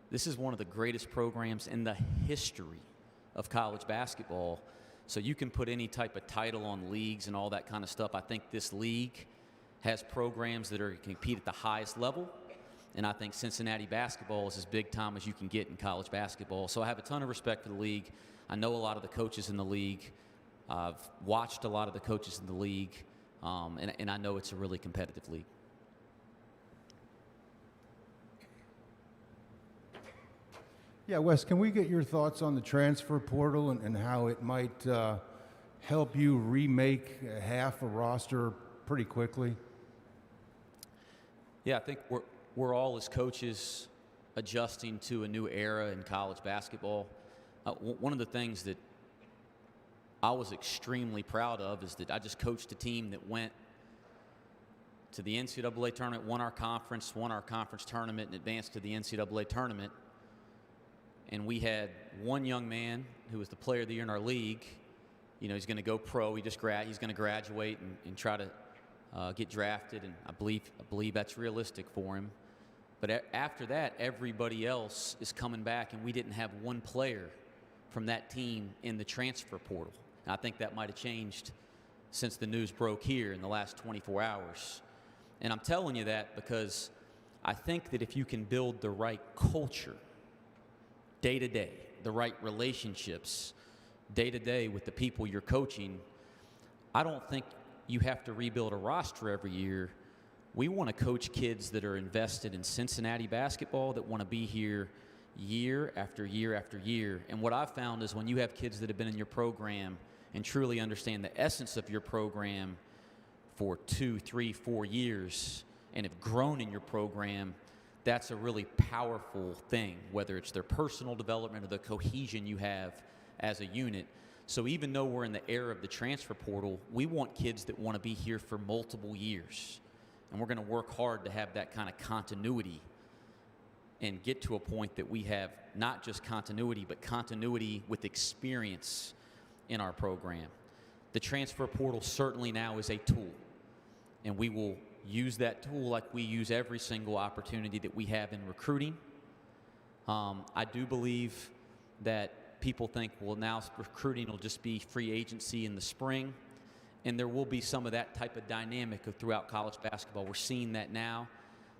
This is one of the greatest programs in the history of college basketball. So you can put any type of title on leagues and all that kind of stuff. I think this league has programs that are compete at the highest level. And I think Cincinnati basketball is as big time as you can get in college basketball. So I have a ton of respect for the league. I know a lot of the coaches in the league. I've watched a lot of the coaches in the league. And I know it's a really competitive league. Yeah, Wes, can we get your thoughts on the transfer portal and how it might help you remake half a roster pretty quickly? Yeah, I think we're all as coaches adjusting to a new era in college basketball. One of the things that I was extremely proud of is that I just coached a team that went to the NCAA tournament, won our conference tournament, and advanced to the NCAA tournament. And we had one young man who was the player of the year in our league. You know, he's going to go pro. He's going to graduate and try to get drafted, and I believe that's realistic for him. But after that, everybody else is coming back, and we didn't have one player from that team in the transfer portal. And I think that might have changed since the news broke here in the last 24 hours. And I'm telling you that because I think that if you can build the right culture day to day, the right relationships day to day with the people you're coaching, I don't think you have to rebuild a roster every year. We want to coach kids that are invested in Cincinnati basketball, that want to be here year after year after year. And what I've found is when you have kids that have been in your program and truly understand the essence of your program for 2, 3, 4 years and have grown in your program, that's a really powerful thing, whether it's their personal development or the cohesion you have as a unit. So even though we're in the era of the transfer portal, we want kids that want to be here for multiple years. And we're going to work hard to have that kind of continuity and get to a point that we have not just continuity, but continuity with experience in our program. The transfer portal certainly now is a tool, and we will use that tool like we use every single opportunity that we have in recruiting. I do believe that people think, well, now recruiting will just be free agency in the spring, and there will be some of that type of dynamic throughout college basketball. We're seeing that now.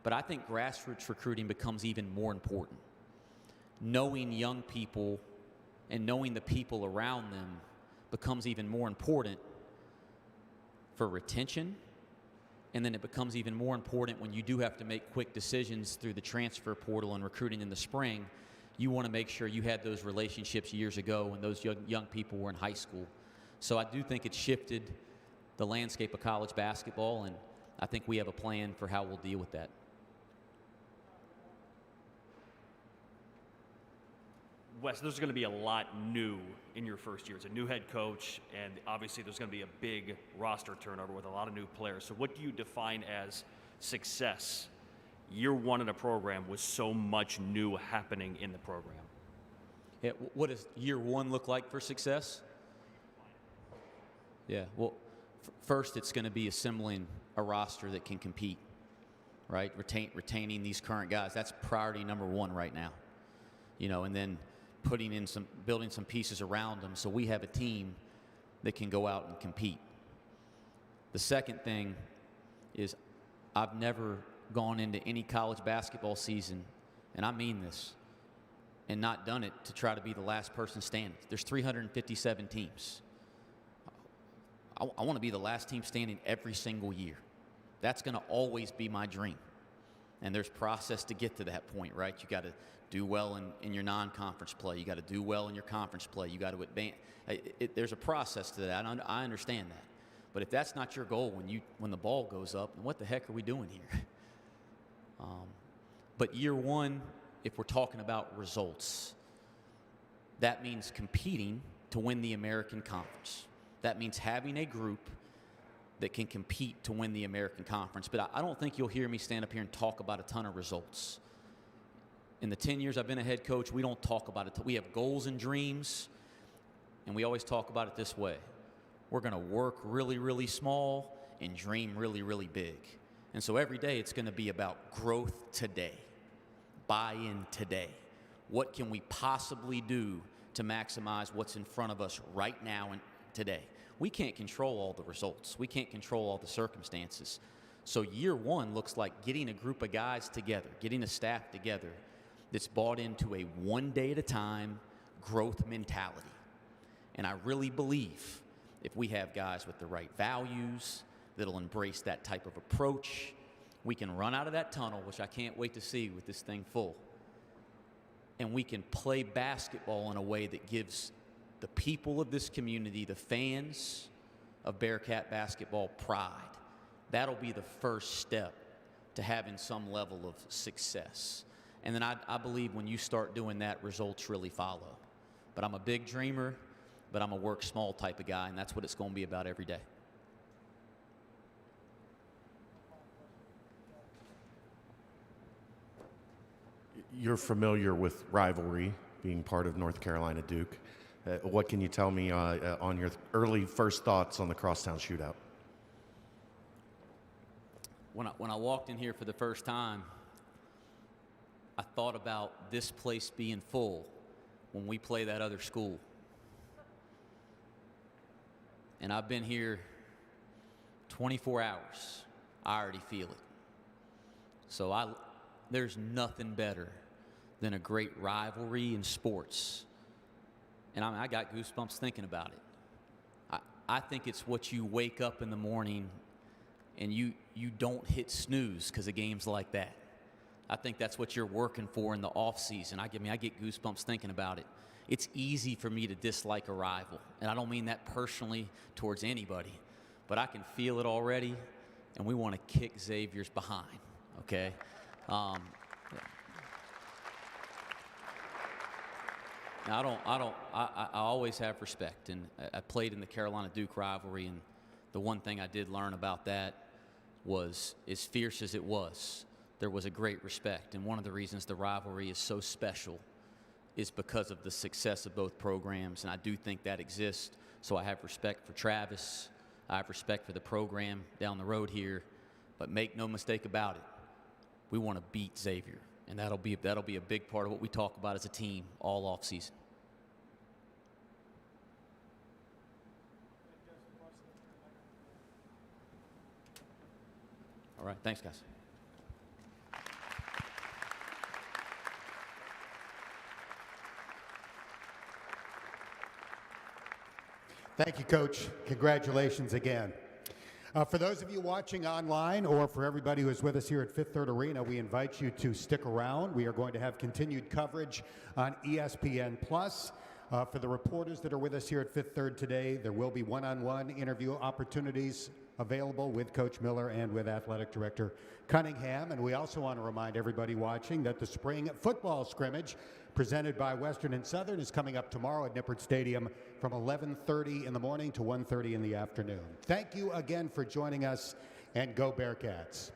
But I think grassroots recruiting becomes even more important. Knowing young people and knowing the people around them becomes even more important for retention. And then it becomes even more important when you do have to make quick decisions through the transfer portal and recruiting in the spring. You want to make sure you had those relationships years ago when those young people were in high school. So I do think it's shifted the landscape of college basketball, and I think we have a plan for how we'll deal with that. Wes, there's going to be a lot new in your first year as a new head coach, and obviously there's going to be a big roster turnover with a lot of new players. So what do you define as success year one in a program with so much new happening in the program? Yeah, what does year one look like for success? Yeah, well, first it's going to be assembling a roster that can compete, right? Retaining these current guys. That's priority number one right now. You know, and then building some pieces around them so we have a team that can go out and compete. The second thing is I've never gone into any college basketball season, and I mean this, and not done it to try to be the last person standing. There's 357 teams. I want to be the last team standing every single year. That's going to always be my dream. And there's process to get to that point, right? You got to do well in your non-conference play. You got to do well in your conference play. You got to advance. There's a process to that. I understand that. But if that's not your goal when the ball goes up, then what the heck are we doing here? But year one, if we're talking about results, that means competing to win the American Conference. That means having a group that can compete to win the American Conference. But I don't think you'll hear me stand up here and talk about a ton of results. In the 10 years I've been a head coach, we don't talk about it. We have goals and dreams, and we always talk about it this way. We're going to work really, really small and dream really, really big. And so every day it's going to be about growth today, buy-in today. What can we possibly do to maximize what's in front of us right now and today? We can't control all the results. We can't control all the circumstances. So year one looks like getting a group of guys together, getting a staff together that's bought into a one day at a time growth mentality. And I really believe if we have guys with the right values that'll embrace that type of approach, we can run out of that tunnel, which I can't wait to see with this thing full. And we can play basketball in a way that gives the people of this community, the fans of Bearcat basketball, pride. That'll be the first step to having some level of success. And then I believe when you start doing that, results really follow. But I'm a big dreamer, but I'm a work small type of guy, and that's what it's going to be about every day. You're familiar with rivalry, being part of North Carolina Duke. What can you tell me on your early first thoughts on the Crosstown shootout? When I walked in here for the first time, I thought about this place being full when we play that other school. And I've been here 24 hours. I already feel it. So there's nothing better than a great rivalry in sports. And I got goosebumps thinking about it. I think it's what you wake up in the morning and you don't hit snooze because of games like that. I think that's what you're working for in the off season. I get goosebumps thinking about it. It's easy for me to dislike a rival, and I don't mean that personally towards anybody, but I can feel it already, and we want to kick Xavier's behind. Okay. Now I always have respect, and I played in the Carolina Duke rivalry, and the one thing I did learn about that was, as fierce as it was, there was a great respect. And one of the reasons the rivalry is so special is because of the success of both programs, and I do think that exists. So I have respect for Travis. I have respect for the program down the road here, but make no mistake about it, we want to beat Xavier. And that'll be a big part of what we talk about as a team all off season. All right, thanks, guys. Thank you, Coach. Congratulations again. For those of you watching online, or for everybody who is with us here at Fifth Third Arena, we invite you to stick around. We are going to have continued coverage on ESPN+. For the reporters that are with us here at Fifth Third today, there will be one-on-one interview opportunities available with Coach Miller and with Athletic Director Cunningham. And we also want to remind everybody watching that the spring football scrimmage presented by Western and Southern is coming up tomorrow at Nippert Stadium from 11:30 in the morning to 1:30 in the afternoon. Thank you again for joining us, and go Bearcats.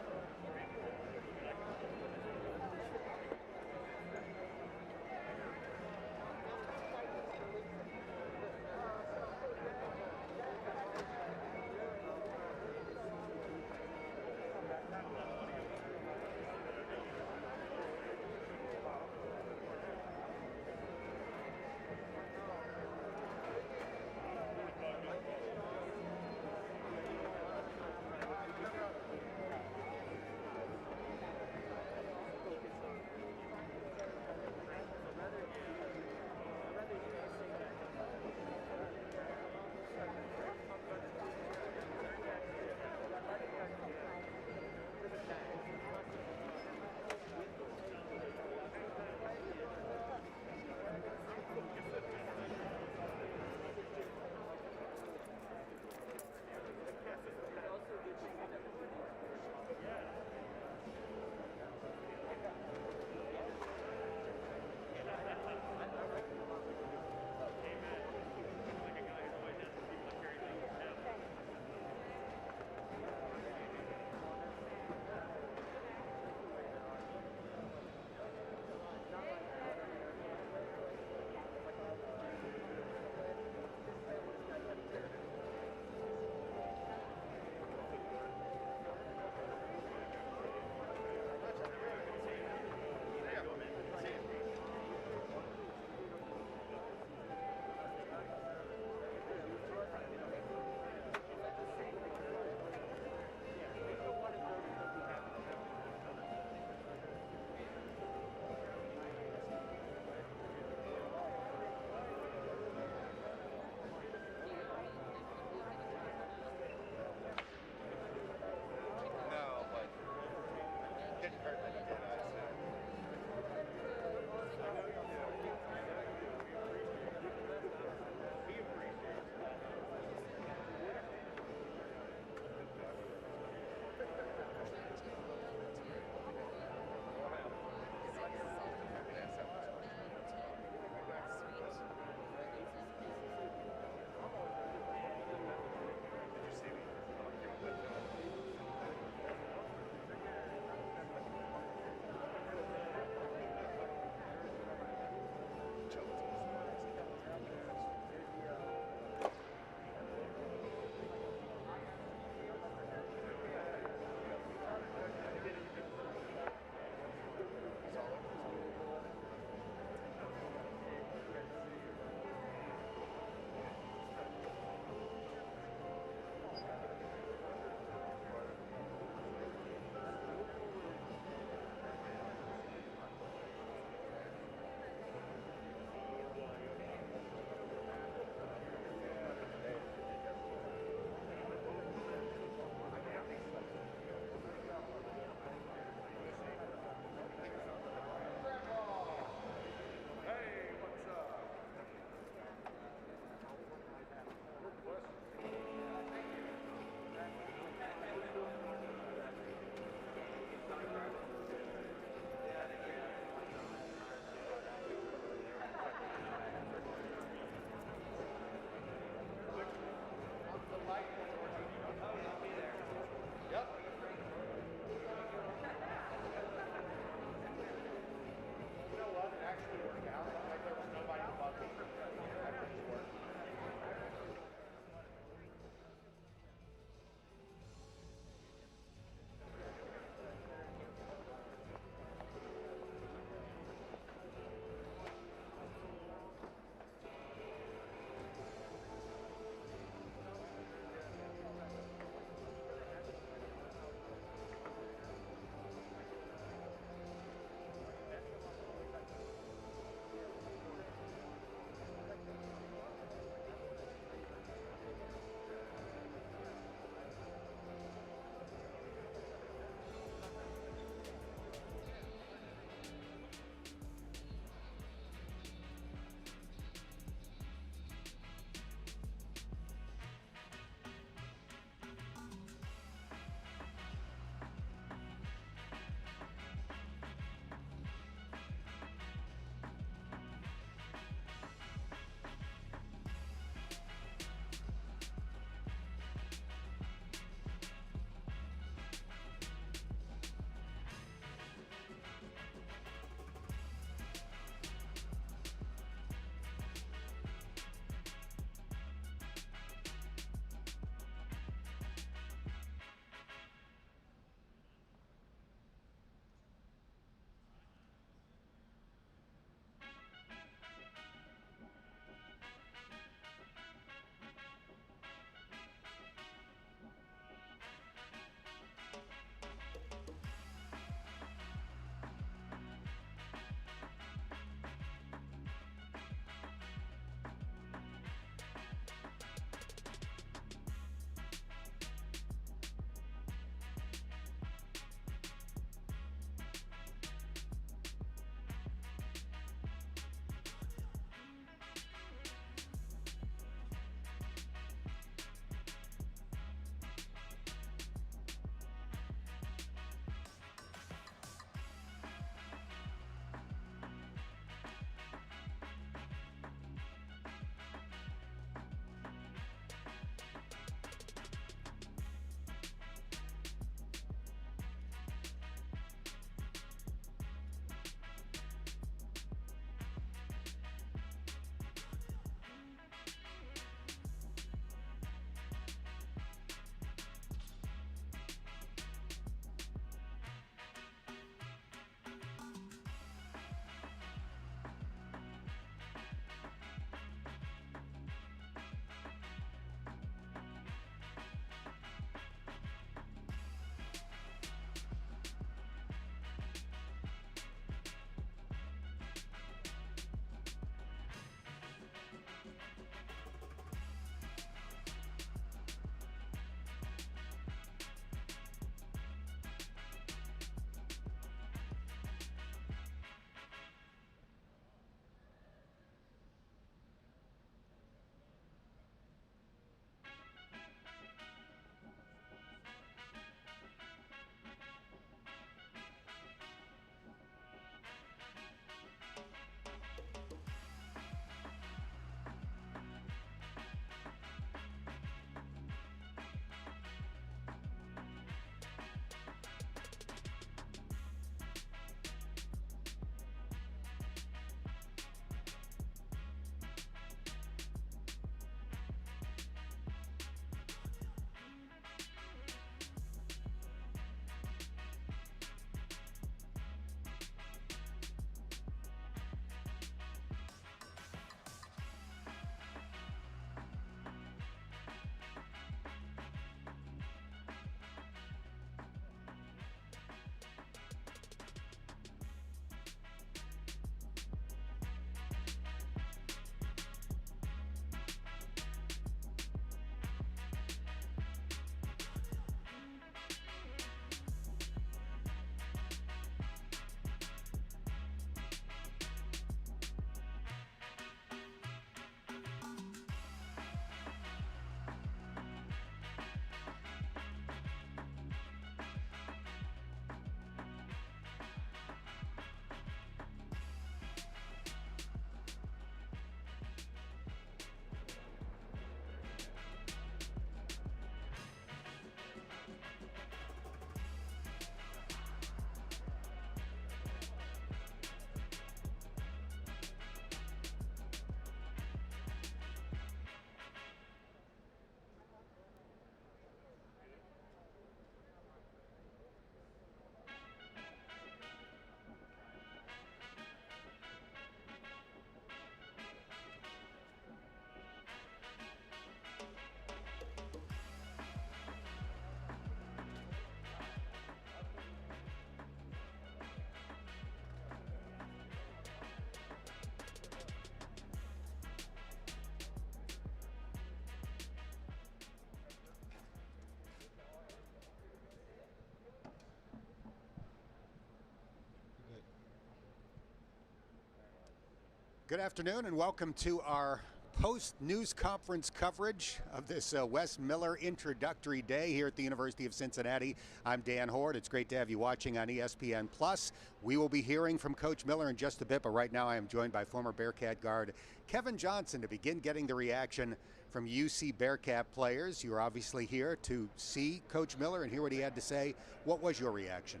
Good afternoon and welcome to our post-news conference coverage of this Wes Miller introductory day here at the University of Cincinnati. I'm Dan Horde. It's great to have you watching on ESPN+. We will be hearing from Coach Miller in just a bit, but right now I am joined by former Bearcat guard Kevin Johnson to begin getting the reaction from UC Bearcat players. You're obviously here to see Coach Miller and hear what he had to say. What was your reaction?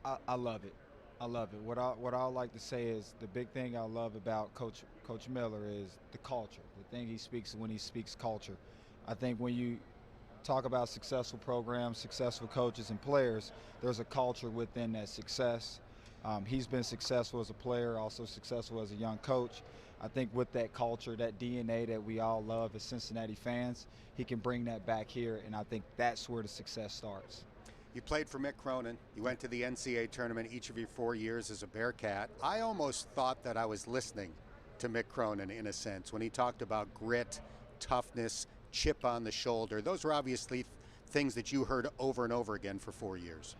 I love it. I love it. What I like to say is the big thing I love about Coach Miller is the culture. The thing he speaks when he speaks culture. I think when you talk about successful programs, successful coaches and players, there's a culture within that success. He's been successful as a player, also successful as a young coach. I think with that culture, that DNA that we all love as Cincinnati fans, he can bring that back here, and I think that's where the success starts. You played for Mick Cronin. You went to the NCAA tournament each of your 4 years as a Bearcat. I almost thought that I was listening to Mick Cronin in a sense when he talked about grit, toughness, chip on the shoulder. Those were obviously things that you heard over and over again for 4 years.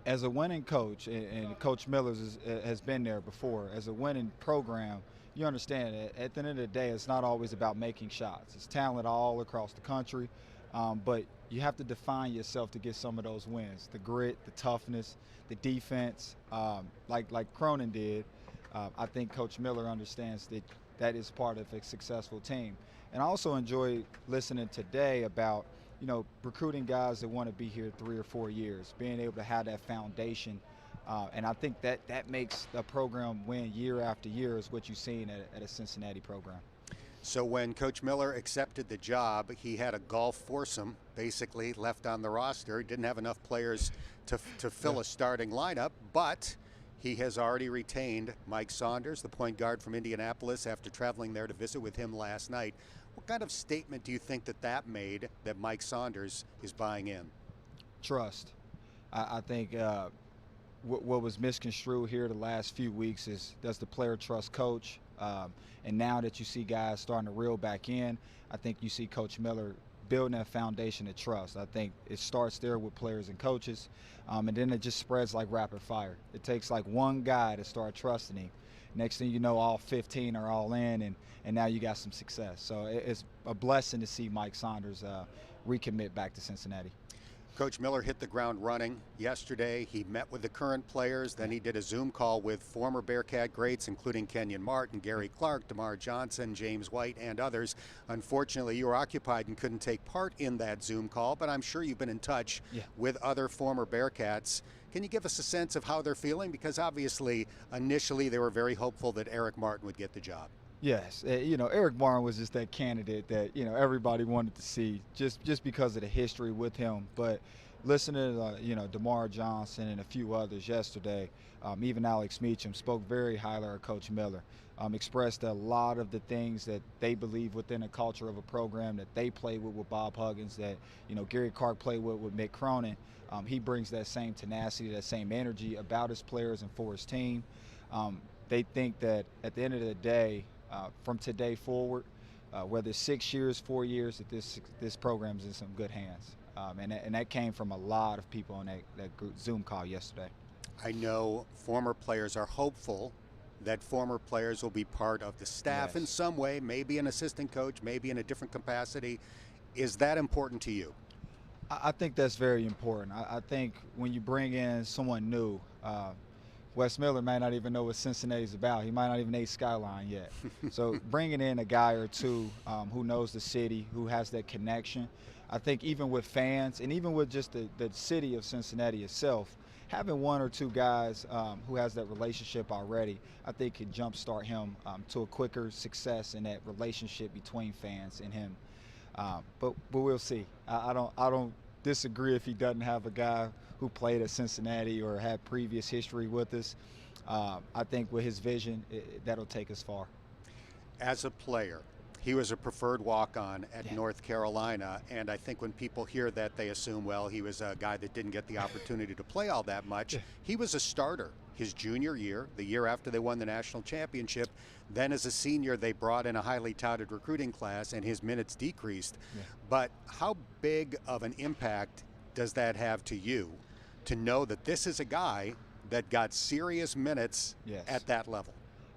As a winning coach, and Coach Miller has been there before, as a winning program, you understand that at the end of the day, it's not always about making shots. It's talent all across the country, but you have to define yourself to get some of those wins. The grit, the toughness, the defense, like Cronin did. I think Coach Miller understands that that is part of a successful team. And I also enjoy listening today about, recruiting guys that want to be here 3 or 4 years, being able to have that foundation. And I think that makes the program win year after year is what you've seen at a Cincinnati program. So when Coach Miller accepted the job, he had a golf foursome basically left on the roster. He didn't have enough players to fill a starting lineup, but he has already retained Mike Saunders, the point guard from Indianapolis, after traveling there to visit with him last night. What kind of statement do you think that made that Mike Saunders is buying in? Trust. I think what was misconstrued here the last few weeks is, does the player trust coach? And now that you see guys starting to reel back in, I think you see Coach Miller building that foundation of trust. I think it starts there with players and coaches, and then it just spreads like rapid fire. It takes like one guy to start trusting him. Next thing you know, all 15 are all in, and now you got some success. So it's a blessing to see Mike Saunders recommit back to Cincinnati. Coach Miller hit the ground running yesterday. He met with the current players. Then he did a Zoom call with former Bearcat greats, including Kenyon Martin, Gary Clark, DeMar Johnson, James White, and others. Unfortunately, you were occupied and couldn't take part in that Zoom call, but I'm sure you've been in touch with other former Bearcats. Can you give us a sense of how they're feeling? Because obviously, initially, they were very hopeful that Eric Martin would get the job. Yes, Eric Martin was just that candidate that everybody wanted to see just because of the history with him. But listening to DeMar Johnson and a few others yesterday, even Alex Meacham spoke very highly of Coach Miller. Expressed a lot of the things that they believe within the culture of a program that they play with Bob Huggins, that Gary Clark played with Mick Cronin. He brings that same tenacity, that same energy about his players and for his team. They think that at the end of the day, from today forward, whether it's 6 years, 4 years, that this program is in some good hands. And that came from a lot of people on that group Zoom call yesterday. I know former players are hopeful that former players will be part of the staff in some way, maybe an assistant coach, maybe in a different capacity. Is that important to you? I think that's very important. I think when you bring in someone new, Wes Miller might not even know what Cincinnati's about. He might not even know Skyline yet. So bringing in a guy or two who knows the city, who has that connection, I think even with fans and even with just the city of Cincinnati itself, having one or two guys who has that relationship already, I think could jumpstart him to a quicker success in that relationship between fans and him. But we'll see. I don't disagree if he doesn't have a guy who played at Cincinnati or had previous history with us. I think with his vision, that'll take us far. As a player, he was a preferred walk-on at North Carolina, and I think when people hear that, they assume, well, he was a guy that didn't get the opportunity to play all that much. He was a starter his junior year, the year after they won the national championship. Then as a senior, they brought in a highly touted recruiting class, and his minutes decreased. But how big of an impact does that have to you to know that this is a guy that got serious minutes at that level?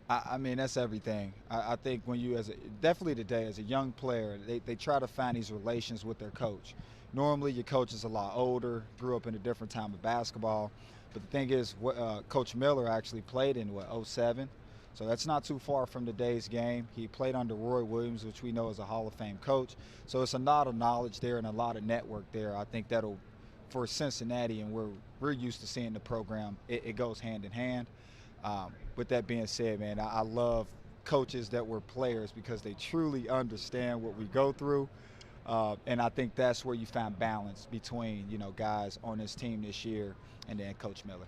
I mean, that's everything. I think when you, definitely today, as a young player, they try to find these relations with their coach. Normally, your coach is a lot older, grew up in a different time of basketball. But the thing is, Coach Miller actually played in, '07? So that's not too far from today's game. He played under Roy Williams, which we know is a Hall of Fame coach. So it's a lot of knowledge there and a lot of network there. I think that'll, for Cincinnati and where we're used to seeing the program, it goes hand in hand. With that being said, man, I love coaches that were players because they truly understand what we go through. And I think that's where you find balance between, guys on this team this year and then Coach Miller.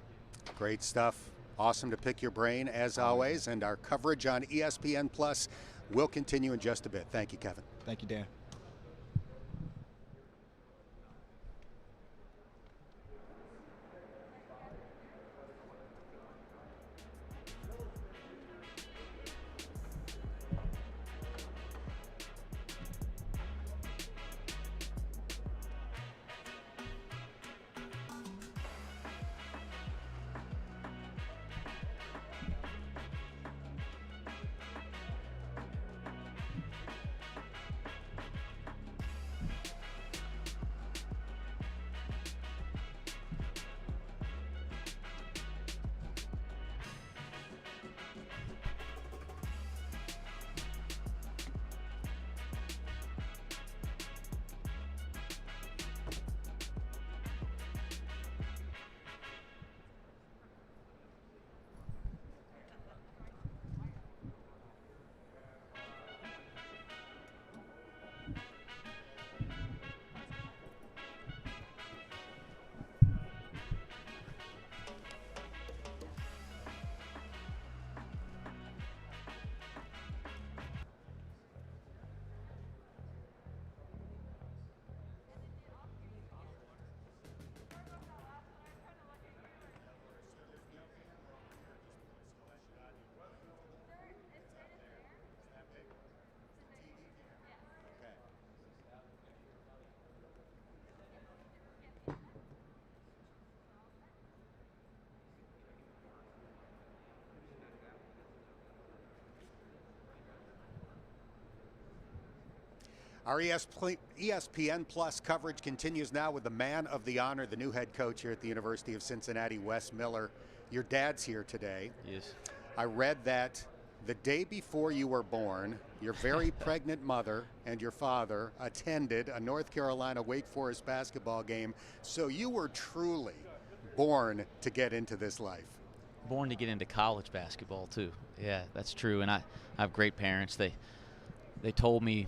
Great stuff. Awesome to pick your brain, as always. And our coverage on ESPN Plus will continue in just a bit. Thank you, Kevin. Thank you, Dan. Our ESPN Plus coverage continues now with the man of the honor, the new head coach here at the University of Cincinnati, Wes Miller. Your dad's here today. Yes. I read that the day before you were born, your very pregnant mother and your father attended a North Carolina Wake Forest basketball game. So you were truly born to get into this life. Born to get into college basketball too. Yeah, that's true. And I have great parents. They told me,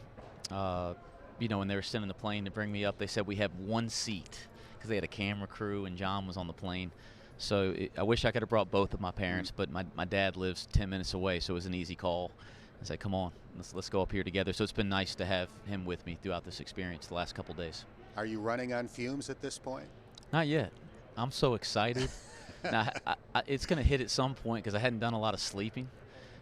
when they were sending the plane to bring me up, they said we have one seat because they had a camera crew and John was on the plane. So I wish I could have brought both of my parents, but my dad lives 10 minutes away, so it was an easy call. I said, come on, let's go up here together. So it's been nice to have him with me throughout this experience the last couple days. Are you running on fumes at this point? Not yet. I'm so excited. Now, it's going to hit at some point because I hadn't done a lot of sleeping.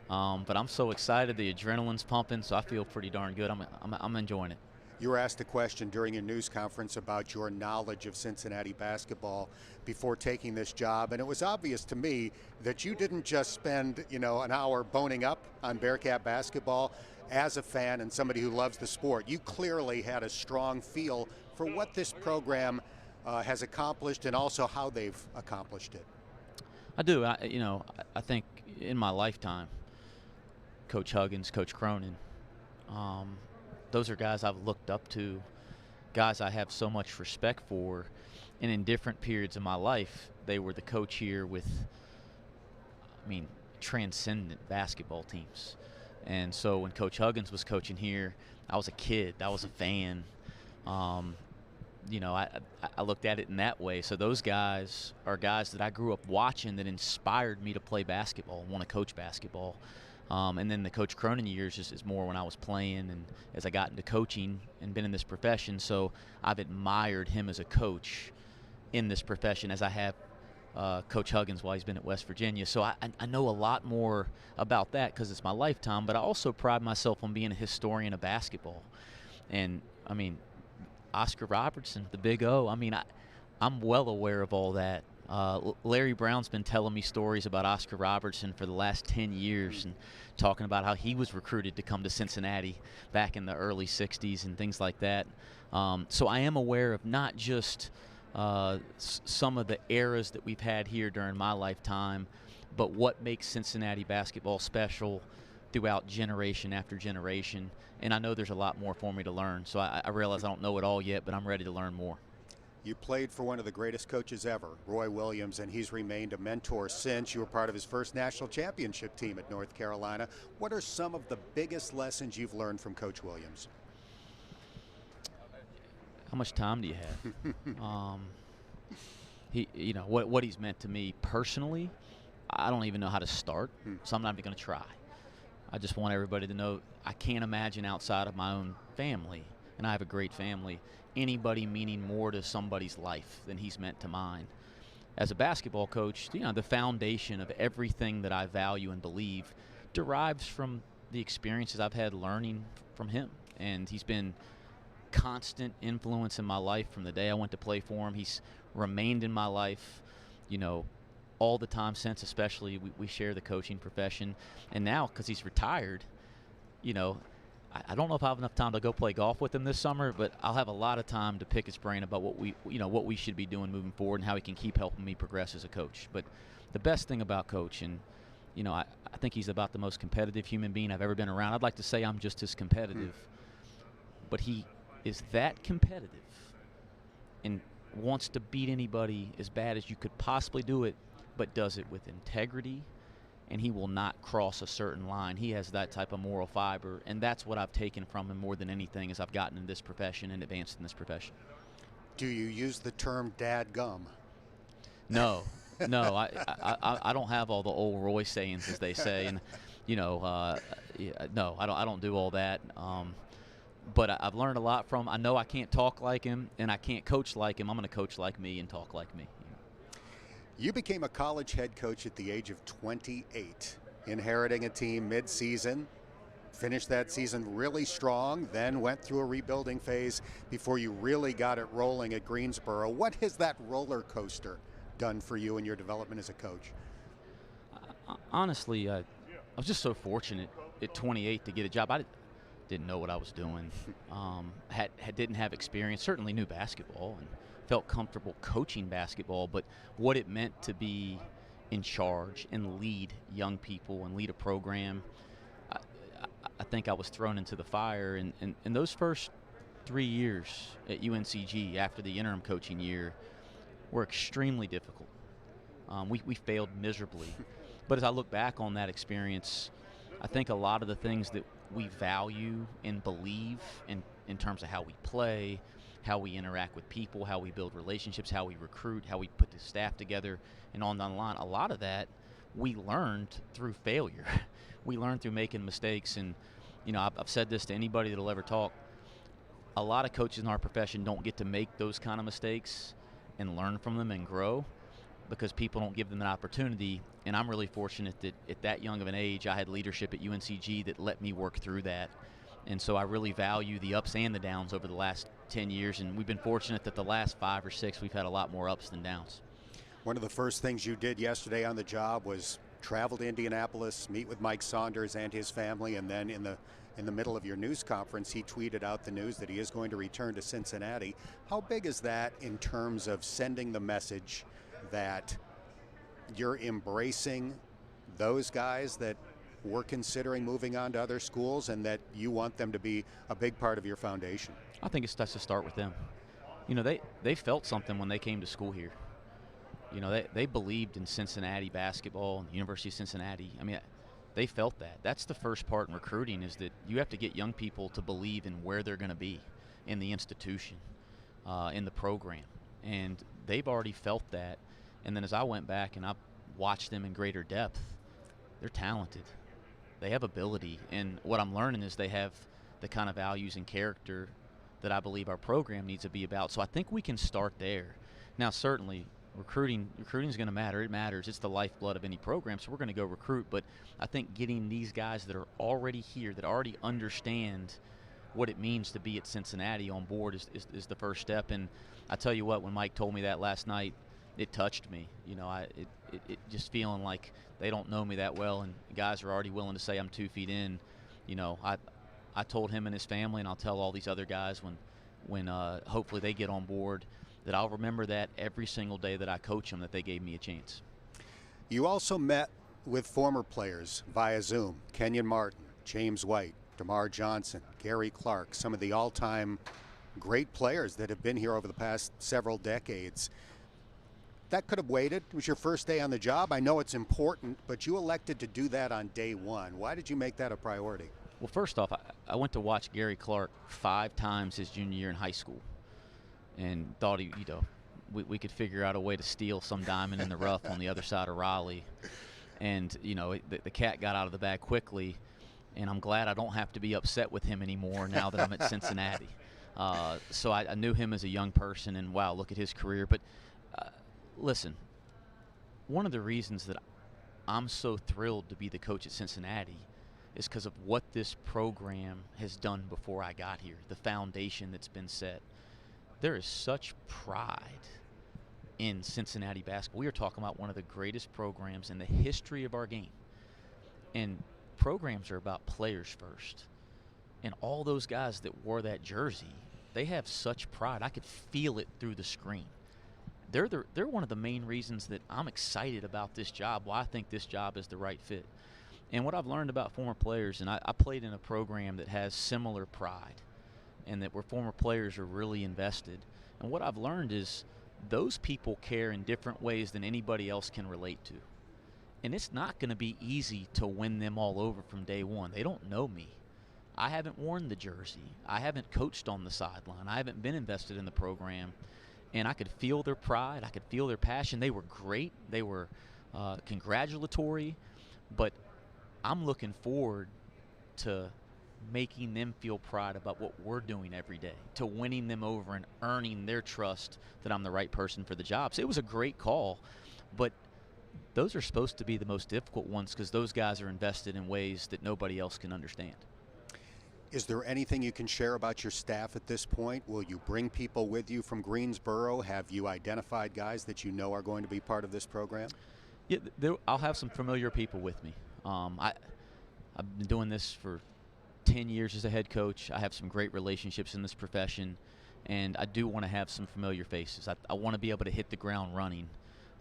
But I'm so excited. The adrenaline's pumping, so I feel pretty darn good. I'm enjoying it. You were asked a question during a news conference about your knowledge of Cincinnati basketball before taking this job, and it was obvious to me that you didn't just spend, an hour boning up on Bearcat basketball. As a fan and somebody who loves the sport, you clearly had a strong feel for what this program has accomplished and also how they've accomplished it. I do. I think in my lifetime, Coach Huggins, Coach Cronin, those are guys I've looked up to, guys I have so much respect for, and in different periods of my life, they were the coach here with, transcendent basketball teams. And so when Coach Huggins was coaching here, I was a kid, I was a fan. I looked at it in that way. So those guys are guys that I grew up watching that inspired me to play basketball, want to coach basketball. And then the Coach Cronin years is more when I was playing and as I got into coaching and been in this profession. So I've admired him as a coach in this profession as I have Coach Huggins while he's been at West Virginia. So I know a lot more about that because it's my lifetime, but I also pride myself on being a historian of basketball. And, Oscar Robertson, the Big O, I'm well aware of all that Larry Brown's been telling me stories about Oscar Robertson for the last 10 years and talking about how he was recruited to come to Cincinnati back in the early 60s and things like that. So I am aware of not just some of the eras that we've had here during my lifetime, but what makes Cincinnati basketball special throughout generation after generation. And I know there's a lot more for me to learn. So I realize I don't know it all yet, but I'm ready to learn more. You played for one of the greatest coaches ever, Roy Williams, and he's remained a mentor since. You were part of his first national championship team at North Carolina. What are some of the biggest lessons you've learned from Coach Williams? How much time do you have? You know, what he's meant to me personally, I don't even know how to start, so I'm not even going to try. I just want everybody to know I can't imagine outside of my own family, and I have a great family, anybody meaning more to somebody's life than he's meant to mine. As a basketball coach, you know, the foundation of everything that I value and believe derives from the experiences I've had learning from him. And he's been constant influence in my life from the day I went to play for him. He's remained in my life, you know, all the time since, especially we share the coaching profession. And now, because he's retired, you know, I don't know if I have enough time to go play golf with him this summer, but I'll have a lot of time to pick his brain about what we should be doing moving forward and how he can keep helping me progress as a coach. But the best thing about Coach, and you know, I think he's about the most competitive human being I've ever been around. I'd like to say I'm just as competitive, but he is that competitive and wants to beat anybody as bad as you could possibly do it, but does it with integrity. And he will not cross a certain line. He has that type of moral fiber, and that's what I've taken from him more than anything as I've gotten in this profession and advanced in this profession. Do you use the term "dad gum"? No, no, I don't have all the old Roy sayings, as they say, and you know, no, I don't do all that. But I've learned a lot from him. I know I can't talk like him, and I can't coach like him. I'm going to coach like me and talk like me. You became a college head coach at the age of 28, inheriting a team mid-season, finished that season really strong, then went through a rebuilding phase before you really got it rolling at Greensboro. What has that roller coaster done for you in your development as a coach? Honestly, I was just so fortunate at 28 to get a job. I didn't know what I was doing, didn't have experience, certainly knew basketball, and felt comfortable coaching basketball, but what it meant to be in charge and lead young people and lead a program, I think I was thrown into the fire. And those first 3 years at UNCG after the interim coaching year were extremely difficult. We failed miserably. But as I look back on that experience, I think a lot of the things that we value and believe in terms of how we play, how we interact with people, how we build relationships, how we recruit, how we put the staff together, and on down the line. A lot of that we learned through failure. We learned through making mistakes. And, you know, I've said this to anybody that'll ever talk. A lot of coaches in our profession don't get to make those kind of mistakes and learn from them and grow because people don't give them an opportunity. And I'm really fortunate that at that young of an age, I had leadership at UNCG that let me work through that. And so I really value the ups and the downs over the last 10 years, and we've been fortunate that the last 5 or 6 we've had a lot more ups than downs. One of the first things you did yesterday on the job was travel to Indianapolis, meet with Mike Saunders and his family, and then in the middle of your news conference, he tweeted out the news that he is going to return to Cincinnati. How big is that in terms of sending the message that you're embracing those guys that were considering moving on to other schools and that you want them to be a big part of your foundation? I think it's best to start with them. You know, they felt something when they came to school here. You know, they believed in Cincinnati basketball and the University of Cincinnati. I mean, they felt that. That's the first part in recruiting, is that you have to get young people to believe in where they're going to be in the institution, in the program. And they've already felt that. And then as I went back and I watched them in greater depth, they're talented. They have ability, and what I'm learning is they have the kind of values and character that I believe our program needs to be about. So I think we can start there. Now, certainly, recruiting is going to matter. It matters. It's the lifeblood of any program, so we're going to go recruit. But I think getting these guys that are already here, that already understand what it means to be at Cincinnati on board is the first step. And I tell you what, when Mike told me that last night, it touched me. You know, it just feeling like they don't know me that well, and guys are already willing to say I'm 2 feet in. You know, I told him and his family, and I'll tell all these other guys when hopefully they get on board, that I'll remember that every single day that I coach them, that they gave me a chance. You also met with former players via Zoom: Kenyon Martin, James White, DeMar Johnson, Gary Clark, some of the all-time great players that have been here over the past several decades. That could have waited. It was your first day on the job. I know it's important, but you elected to do that on day one. Why did you make that a priority? Well, first off, I went to watch Gary Clark 5 times his junior year in high school, and thought we could figure out a way to steal some diamond in the rough on the other side of Raleigh. And the cat got out of the bag quickly, and I'm glad I don't have to be upset with him anymore now that I'm at Cincinnati. So I knew him as a young person, and wow, look at his career. But listen, one of the reasons that I'm so thrilled to be the coach at Cincinnati is because of what this program has done before I got here, the foundation that's been set. There is such pride in Cincinnati basketball. We are talking about one of the greatest programs in the history of our game. And programs are about players first. And all those guys that wore that jersey, they have such pride. I could feel it through the screen. They're one of the main reasons that I'm excited about this job, why I think this job is the right fit. And what I've learned about former players, and I played in a program that has similar pride, and that where former players are really invested. And what I've learned is those people care in different ways than anybody else can relate to. And it's not going to be easy to win them all over from day one. They don't know me. I haven't worn the jersey. I haven't coached on the sideline. I haven't been invested in the program. And I could feel their pride. I could feel their passion. They were great. They were congratulatory. But I'm looking forward to making them feel pride about what we're doing every day, to winning them over and earning their trust that I'm the right person for the job. So it was a great call, but those are supposed to be the most difficult ones because those guys are invested in ways that nobody else can understand. Is there anything you can share about your staff at this point? Will you bring people with you from Greensboro? Have you identified guys that you know are going to be part of this program? Yeah, I'll have some familiar people with me. I've been doing this for 10 years as a head coach. I have some great relationships in this profession, and I do want to have some familiar faces. I want to be able to hit the ground running.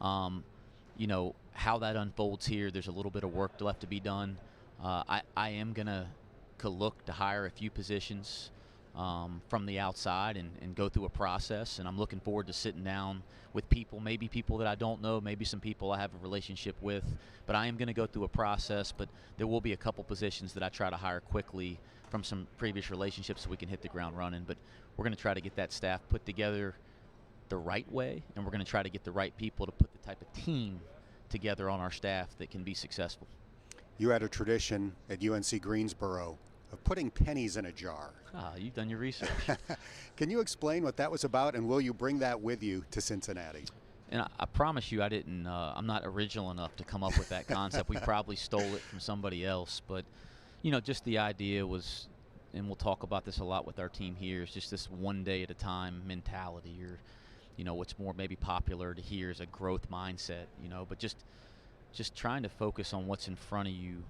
You know, how that unfolds here, there's a little bit of work left to be done. I am going to look to hire a few positions from the outside and go through a process, and I'm looking forward to sitting down with people, maybe people that I don't know, maybe some people I have a relationship with, but I am going to go through a process. But there will be a couple positions that I try to hire quickly from some previous relationships so we can hit the ground running. But we're going to try to get that staff put together the right way, and we're going to try to get the right people to put the type of team together on our staff that can be successful. You had a tradition at UNC Greensboro of putting pennies in a jar. You've done your research. Can you explain what that was about, and will you bring that with you to Cincinnati? And I promise you I didn't, I'm not original enough to come up with that concept. We probably stole it from somebody else. But, you know, just the idea was, and we'll talk about this a lot with our team here, is just this one day at a time mentality, or, you know, what's more maybe popular to hear is a growth mindset, you know, but just trying to focus on what's in front of you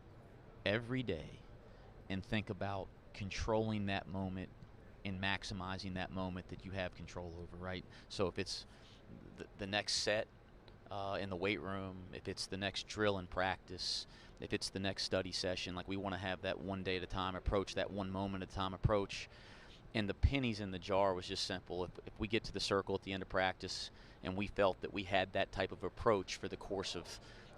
every day and think about controlling that moment and maximizing that moment that you have control over, right? So if it's the next set in the weight room, if it's the next drill in practice, if it's the next study session, like we want to have that one day at a time approach, that one moment at a time approach. And the pennies in the jar was just simple. If we get to the circle at the end of practice and we felt that we had that type of approach for the course of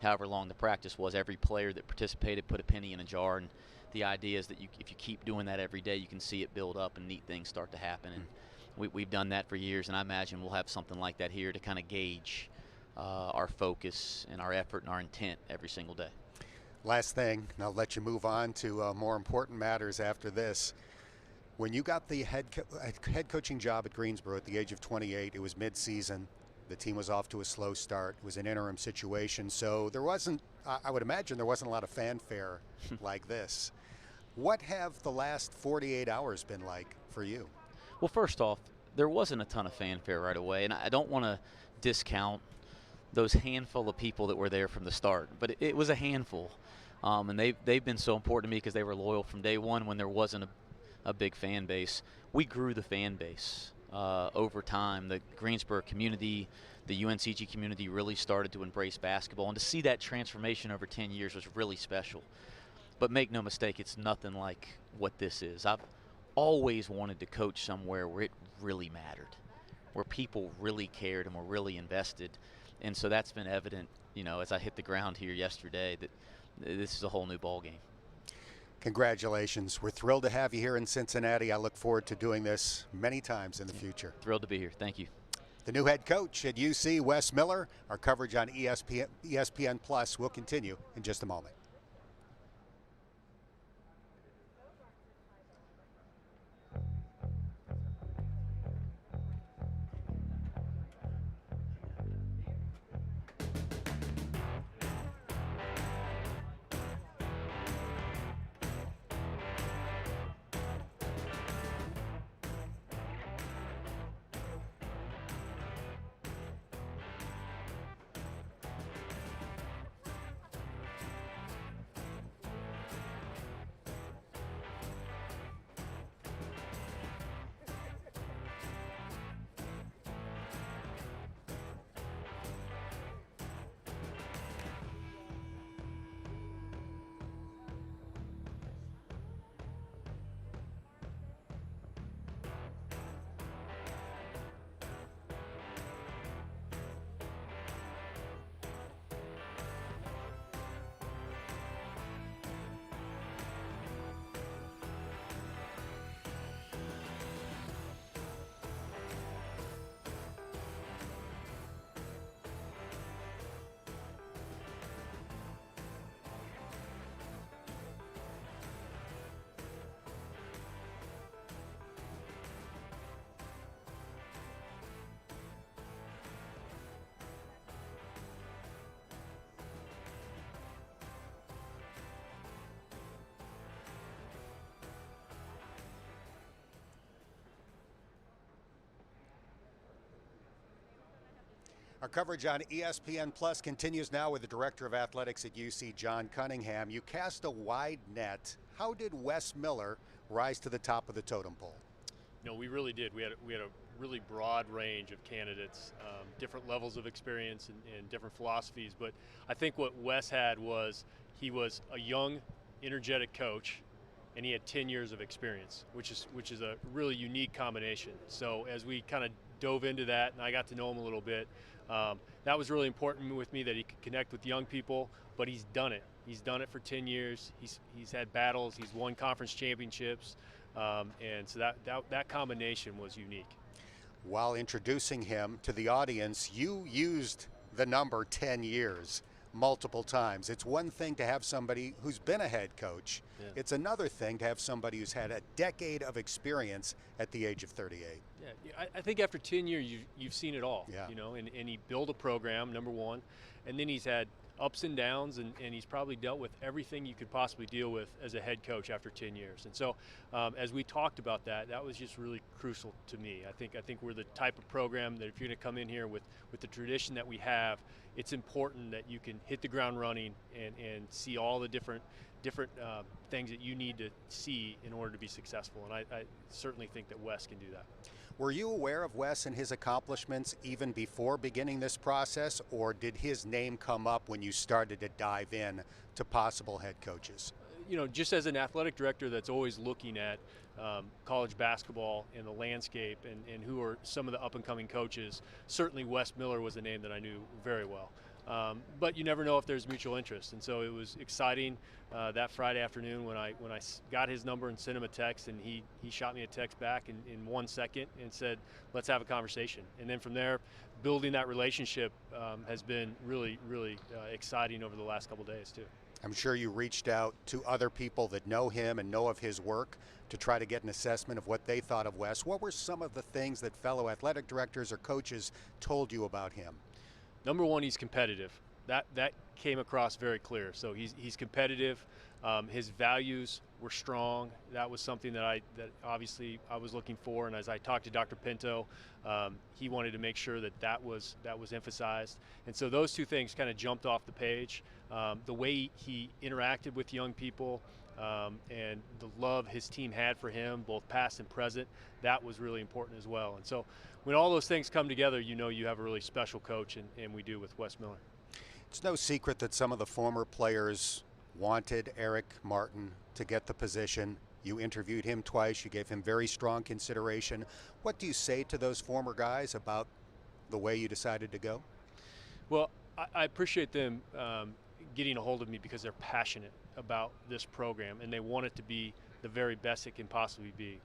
however long the practice was, every player that participated put a penny in a jar. And the idea is that if you keep doing that every day, you can see it build up and neat things start to happen. And we've done that for years, and I imagine we'll have something like that here to kind of gauge our focus and our effort and our intent every single day. Last thing, and I'll let you move on to more important matters after this. When you got the head coaching job at Greensboro at the age of 28, it was mid-season. The team was off to a slow start. It was an interim situation, so there wasn't, I would imagine there wasn't a lot of fanfare like this. What have the last 48 hours been like for you? Well, first off, there wasn't a ton of fanfare right away, and I don't want to discount those handful of people that were there from the start. But it was a handful, and they've been so important to me because they were loyal from day one when there wasn't a big fan base. We grew the fan base over time. The Greensboro community, the UNCG community really started to embrace basketball, and to see that transformation over 10 years was really special. But make no mistake, it's nothing like what this is. I've always wanted to coach somewhere where it really mattered, where people really cared and were really invested. And so that's been evident, as I hit the ground here yesterday, that this is a whole new ball game. Congratulations. We're thrilled to have you here in Cincinnati. I look forward to doing this many times in the future. Thrilled to be here. Thank you. The new head coach at UC, Wes Miller. Our coverage on ESPN Plus will continue in just a moment. Our coverage on ESPN Plus continues now with the Director of Athletics at UC, John Cunningham. You cast a wide net. How did Wes Miller rise to the top of the totem pole? We really did. We had a really broad range of candidates, different levels of experience and different philosophies. But I think what Wes had was he was a young, energetic coach, and he had 10 years of experience, which is a really unique combination. So as we kind of dove into that, and I got to know him a little bit, that was really important with me, that he could connect with young people. But he's done it. He's done it for 10 years. He's had battles. He's won conference championships, and so that combination was unique. While introducing him to the audience, you used the number 10 years multiple times. It's one thing to have somebody who's been a head coach. Yeah. It's another thing to have somebody who's had a decade of experience at the age of 38. Yeah, I think after 10 years, you've seen it all. Yeah. And he built a program, number one, and then he's had ups and downs, and he's probably dealt with everything you could possibly deal with as a head coach after 10 years. And so as we talked about that was just really crucial to me. I think we're the type of program that if you're going to come in here with the tradition that we have, it's important that you can hit the ground running and see all the different things that you need to see in order to be successful. And I certainly think that Wes can do that. Were you aware of Wes and his accomplishments even before beginning this process, or did his name come up when you started to dive in to possible head coaches? Just as an athletic director that's always looking at college basketball and the landscape and who are some of the up-and-coming coaches, certainly Wes Miller was a name that I knew very well. But you never know if there's mutual interest, and so it was exciting that Friday afternoon when I got his number and sent him a text, and he shot me a text back in 1 second and said, let's have a conversation. And then from there, building that relationship has been really, really exciting over the last couple days too. I'm sure you reached out to other people that know him and know of his work to try to get an assessment of what they thought of Wes. What were some of the things that fellow athletic directors or coaches told you about him? Number one, he's competitive. That came across very clear. So he's competitive. His values were strong. That was something that obviously I was looking for. And as I talked to Dr. Pinto, he wanted to make sure that was emphasized. And so those two things kind of jumped off the page. The way he interacted with young people, and the love his team had for him, both past and present, that was really important as well. And so when all those things come together, you know you have a really special coach, and we do with Wes Miller. It's no secret that some of the former players wanted Eric Martin to get the position. You interviewed him twice. You gave him very strong consideration. What do you say to those former guys about the way you decided to go? Well, I appreciate them getting a hold of me because they're passionate about this program, and they want it to be the very best it can possibly be.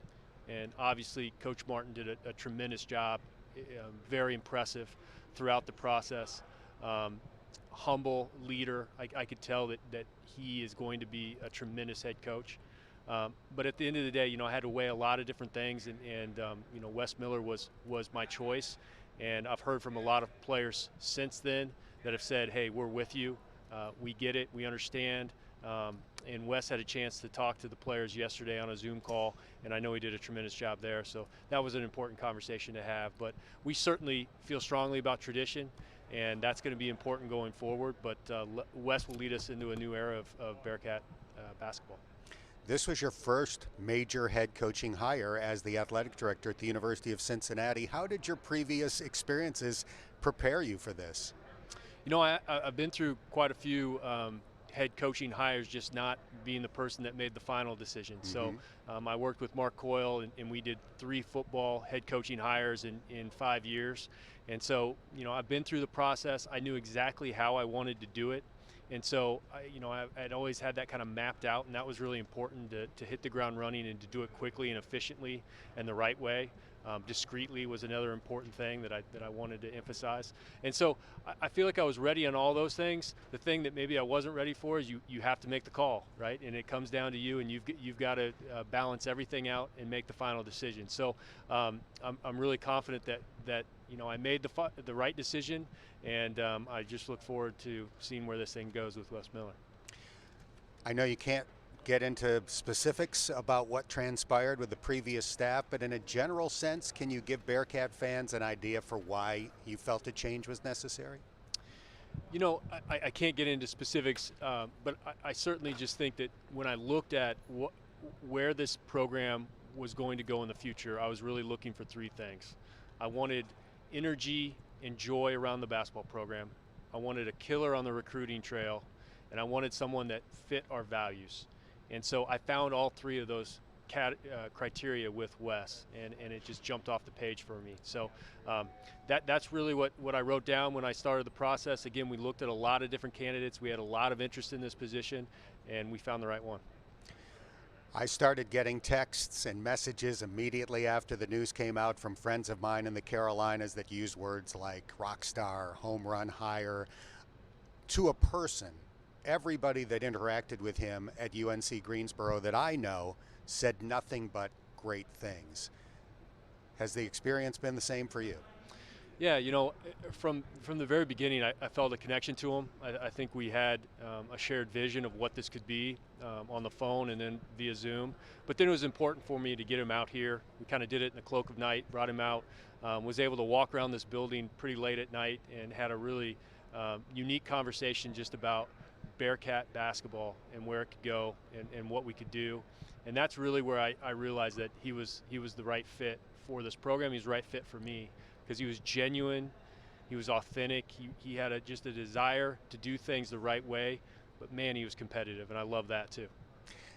And obviously, Coach Martin did a tremendous job, very impressive throughout the process. Humble leader. I could tell that he is going to be a tremendous head coach. But at the end of the day, you know, I had to weigh a lot of different things, and you know, Wes Miller was my choice. And I've heard from a lot of players since then that have said, hey, we're with you. We get it. We understand. And Wes had a chance to talk to the players yesterday on a Zoom call, and I know he did a tremendous job there. So that was an important conversation to have. But we certainly feel strongly about tradition, and that's going to be important going forward. But Wes will lead us into a new era of Bearcat basketball. This was your first major head coaching hire as the athletic director at the University of Cincinnati. How did your previous experiences prepare you for this? You know, I've been through quite a few head coaching hires, just not being the person that made the final decision. So I worked with Mark Coyle, and we did 3 football head coaching hires in 5 years. And so, you know, I've been through the process. I knew exactly how I wanted to do it. And so, you know, I'd always had that kind of mapped out, and that was really important to hit the ground running and to do it quickly and efficiently and the right way. Discreetly was another important thing that I wanted to emphasize. And so I feel like I was ready on all those things. The thing that maybe I wasn't ready for is you have to make the call, right? And it comes down to you, and you've got to balance everything out and make the final decision. So I'm really confident that you know, I made the right decision, and I just look forward to seeing where this thing goes with Wes Miller. I know you can't get into specifics about what transpired with the previous staff, but in a general sense, can you give Bearcat fans an idea for why you felt a change was necessary? You know, I can't get into specifics, but I certainly just think that when I looked at where this program was going to go in the future, I was really looking for 3 things. I wanted energy and joy around the basketball program. I wanted a killer on the recruiting trail, and I wanted someone that fit our values. And so I found all 3 of those criteria with Wes, and it just jumped off the page for me. So that's really what I wrote down when I started the process. Again, we looked at a lot of different candidates. We had a lot of interest in this position, and we found the right one. I started getting texts and messages immediately after the news came out from friends of mine in the Carolinas that used words like rock star, home run hire. To a person, everybody that interacted with him at UNC Greensboro that I know said nothing but great things. Has the experience been the same for you? Yeah, you know, from the very beginning, I felt a connection to him. I think we had a shared vision of what this could be on the phone and then via Zoom. But then it was important for me to get him out here. We kind of did it in the cloak of night, brought him out, was able to walk around this building pretty late at night and had a really unique conversation just about Bearcat basketball and where it could go and what we could do. And that's really where I realized that he was the right fit for this program. He was the right fit for me because he was genuine, he was authentic, he had just a desire to do things the right way, but man, he was competitive, and I love that too.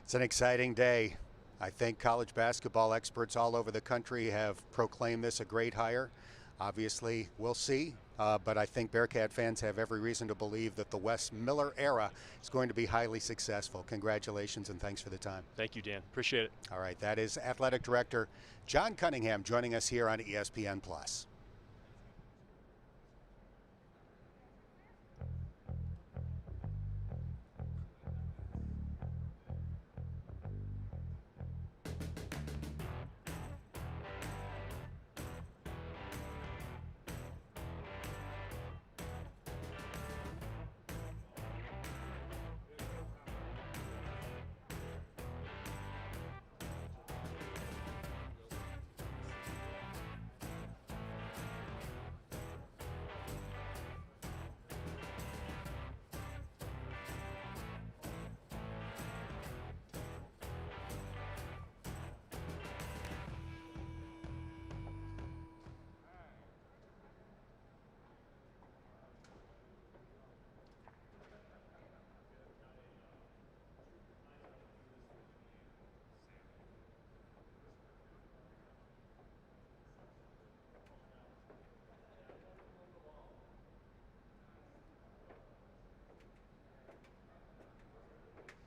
It's an exciting day. I think college basketball experts all over the country have proclaimed this a great hire. Obviously, we'll see, but I think Bearcat fans have every reason to believe that the Wes Miller era is going to be highly successful. Congratulations and thanks for the time. Thank you, Dan. Appreciate it. All right, that is Athletic Director John Cunningham joining us here on ESPN+.